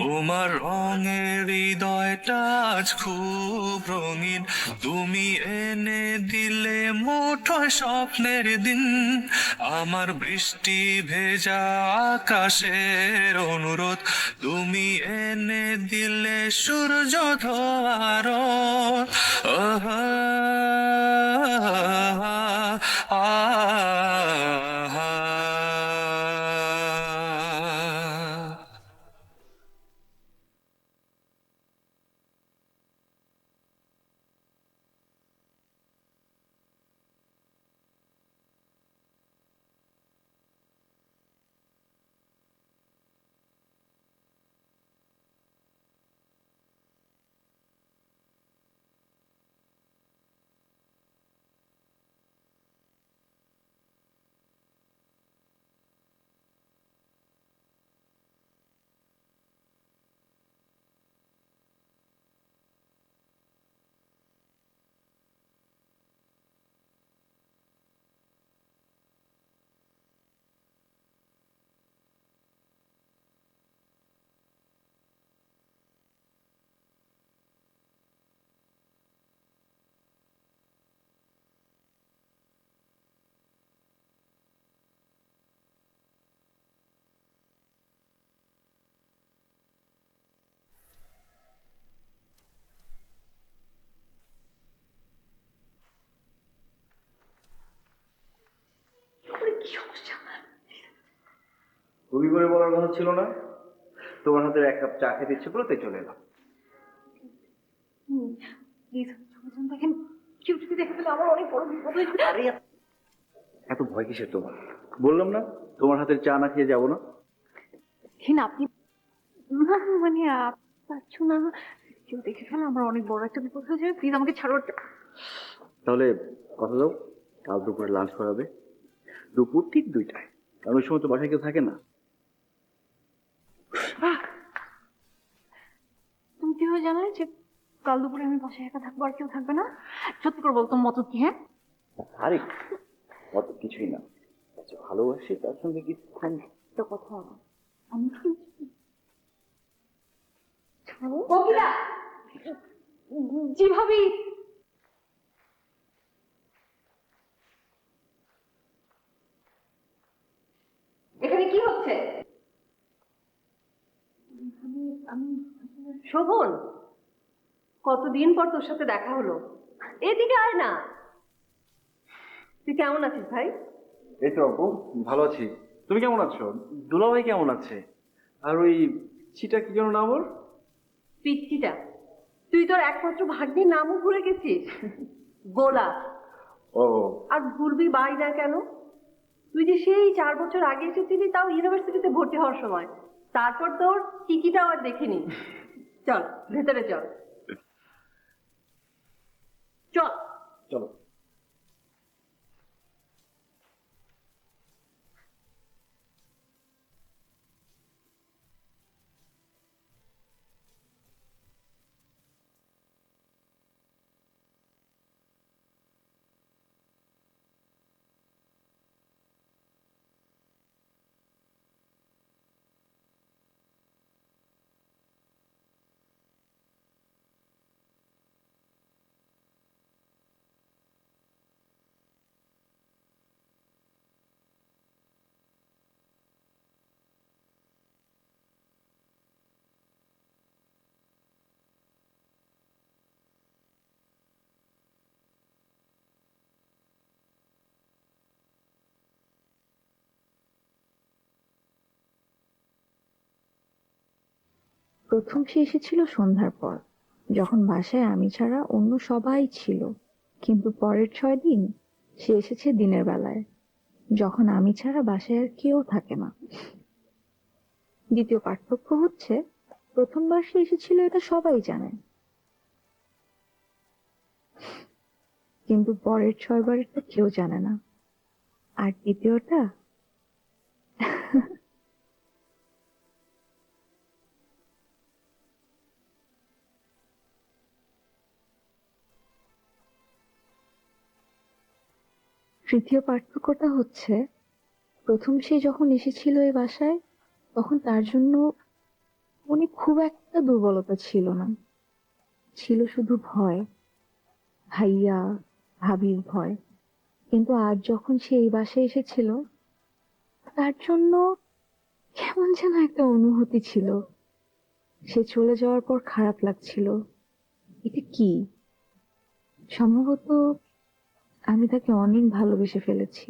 তোমার রঙের হৃদয়টা আজ খুব রঙিন তুমি এনে দিলে মুঠোয় স্বপ্নের দিন আমার বৃষ্টি ভেজা আকাশের অনুরোধ তুমি এনে দিলে সূর্য ধোয়ার তুমি করে বলার কথা ছিল না? তোমার হাতের এক কাপ চা খেতে ইচ্ছে করলো তাই চলে এলাম। প্লিজ ছবিজন দেখেন, কেউ যদি দেখে ফেলে আমার অনেক বড় বিপদ হয়ে যাবে। আরে এত ভয় কিসের তোমার? বললাম না তোমার হাতের চা না খেয়ে যাবো না। দেখেন আপনি না মানে পারছো না, কেউ দেখে ফেলে আমার অনেক বড় একটা বিপদ হয়ে যাবে। প্লিজ আমাকে ছাড়ো। তাহলে কথা দাও, কাল দুপুরে লাঞ্চ করাবে, দুপুর ঠিক 2টায়, কারণ ওই সময় তো বাসায় কেউ থাকে না। তুমি কিভাবে জানলে যে কাল দুপুরে আমি বাসায় একা থাকবো আর কেউ থাকবে না? সত্যি করে বলতো মত কি? হ্যাঁ আরে অত কিছুই না, ভালোবাসি তার সঙ্গে কিছুক্ষণ একটা কথা আমি কোকিলা যেভাবে এখানে কি হচ্ছে? শোভন, কতদিন পর তোর সাথে দেখা হলো, এদিকে আয় না। তুই কেমন আছিস ভাই? এই তো আপু ভালো আছি, তুমি কেমন আছো? দুলাভাই কেমন আছে? আর ওই চিটা কি যেন নাম ওর? পিচ্চিটা, তুই তোর একমাত্র ভাগ্নির নামও ভুলে গেছিস। গোলা। ও আর ভুলবি বাই না কেন? তুই যে সেই 4 বছর আগে এসেছিলি, তাও ইউনিভার্সিটিতে ভর্তি হওয়ার সময়। তারপর তোর টিকিটাও আর দেখিনি। চল ভেতরে চল, চল চলো। প্রথম সে এসেছিল সন্ধ্যার পর, যখন বাসায় আমি ছাড়া অন্য সবাই ছিল। কিন্তু পরের 6 দিন সে এসেছে দিনের বেলায়, যখন আমি ছাড়া বাসায় আর কেউ থাকে না। দ্বিতীয় পার্থক্য হচ্ছে, প্রথমবার সে এসেছিল এটা সবাই জানে, কিন্তু পরের 6 বারেরটা কেউ জানে না। আর দ্বিতীয়টা তৃতীয় পার্থক্যটা হচ্ছে, প্রথম সে যখন এসেছিল এই বাসায়, তখন তার জন্য মনে খুব একটা দুর্বলতা ছিল না, ছিল শুধু ভয়, ভাইয়া ভাবির ভয়। কিন্তু আজ যখন সে এই বাসায় এসেছিল, তার জন্য কেমন যেন একটা অনুভূতি ছিল। সে চলে যাওয়ার পর খারাপ লাগছিল। এটা কি? সম্ভবত আমি তাকে অনেক ভালোবেসে ফেলেছি।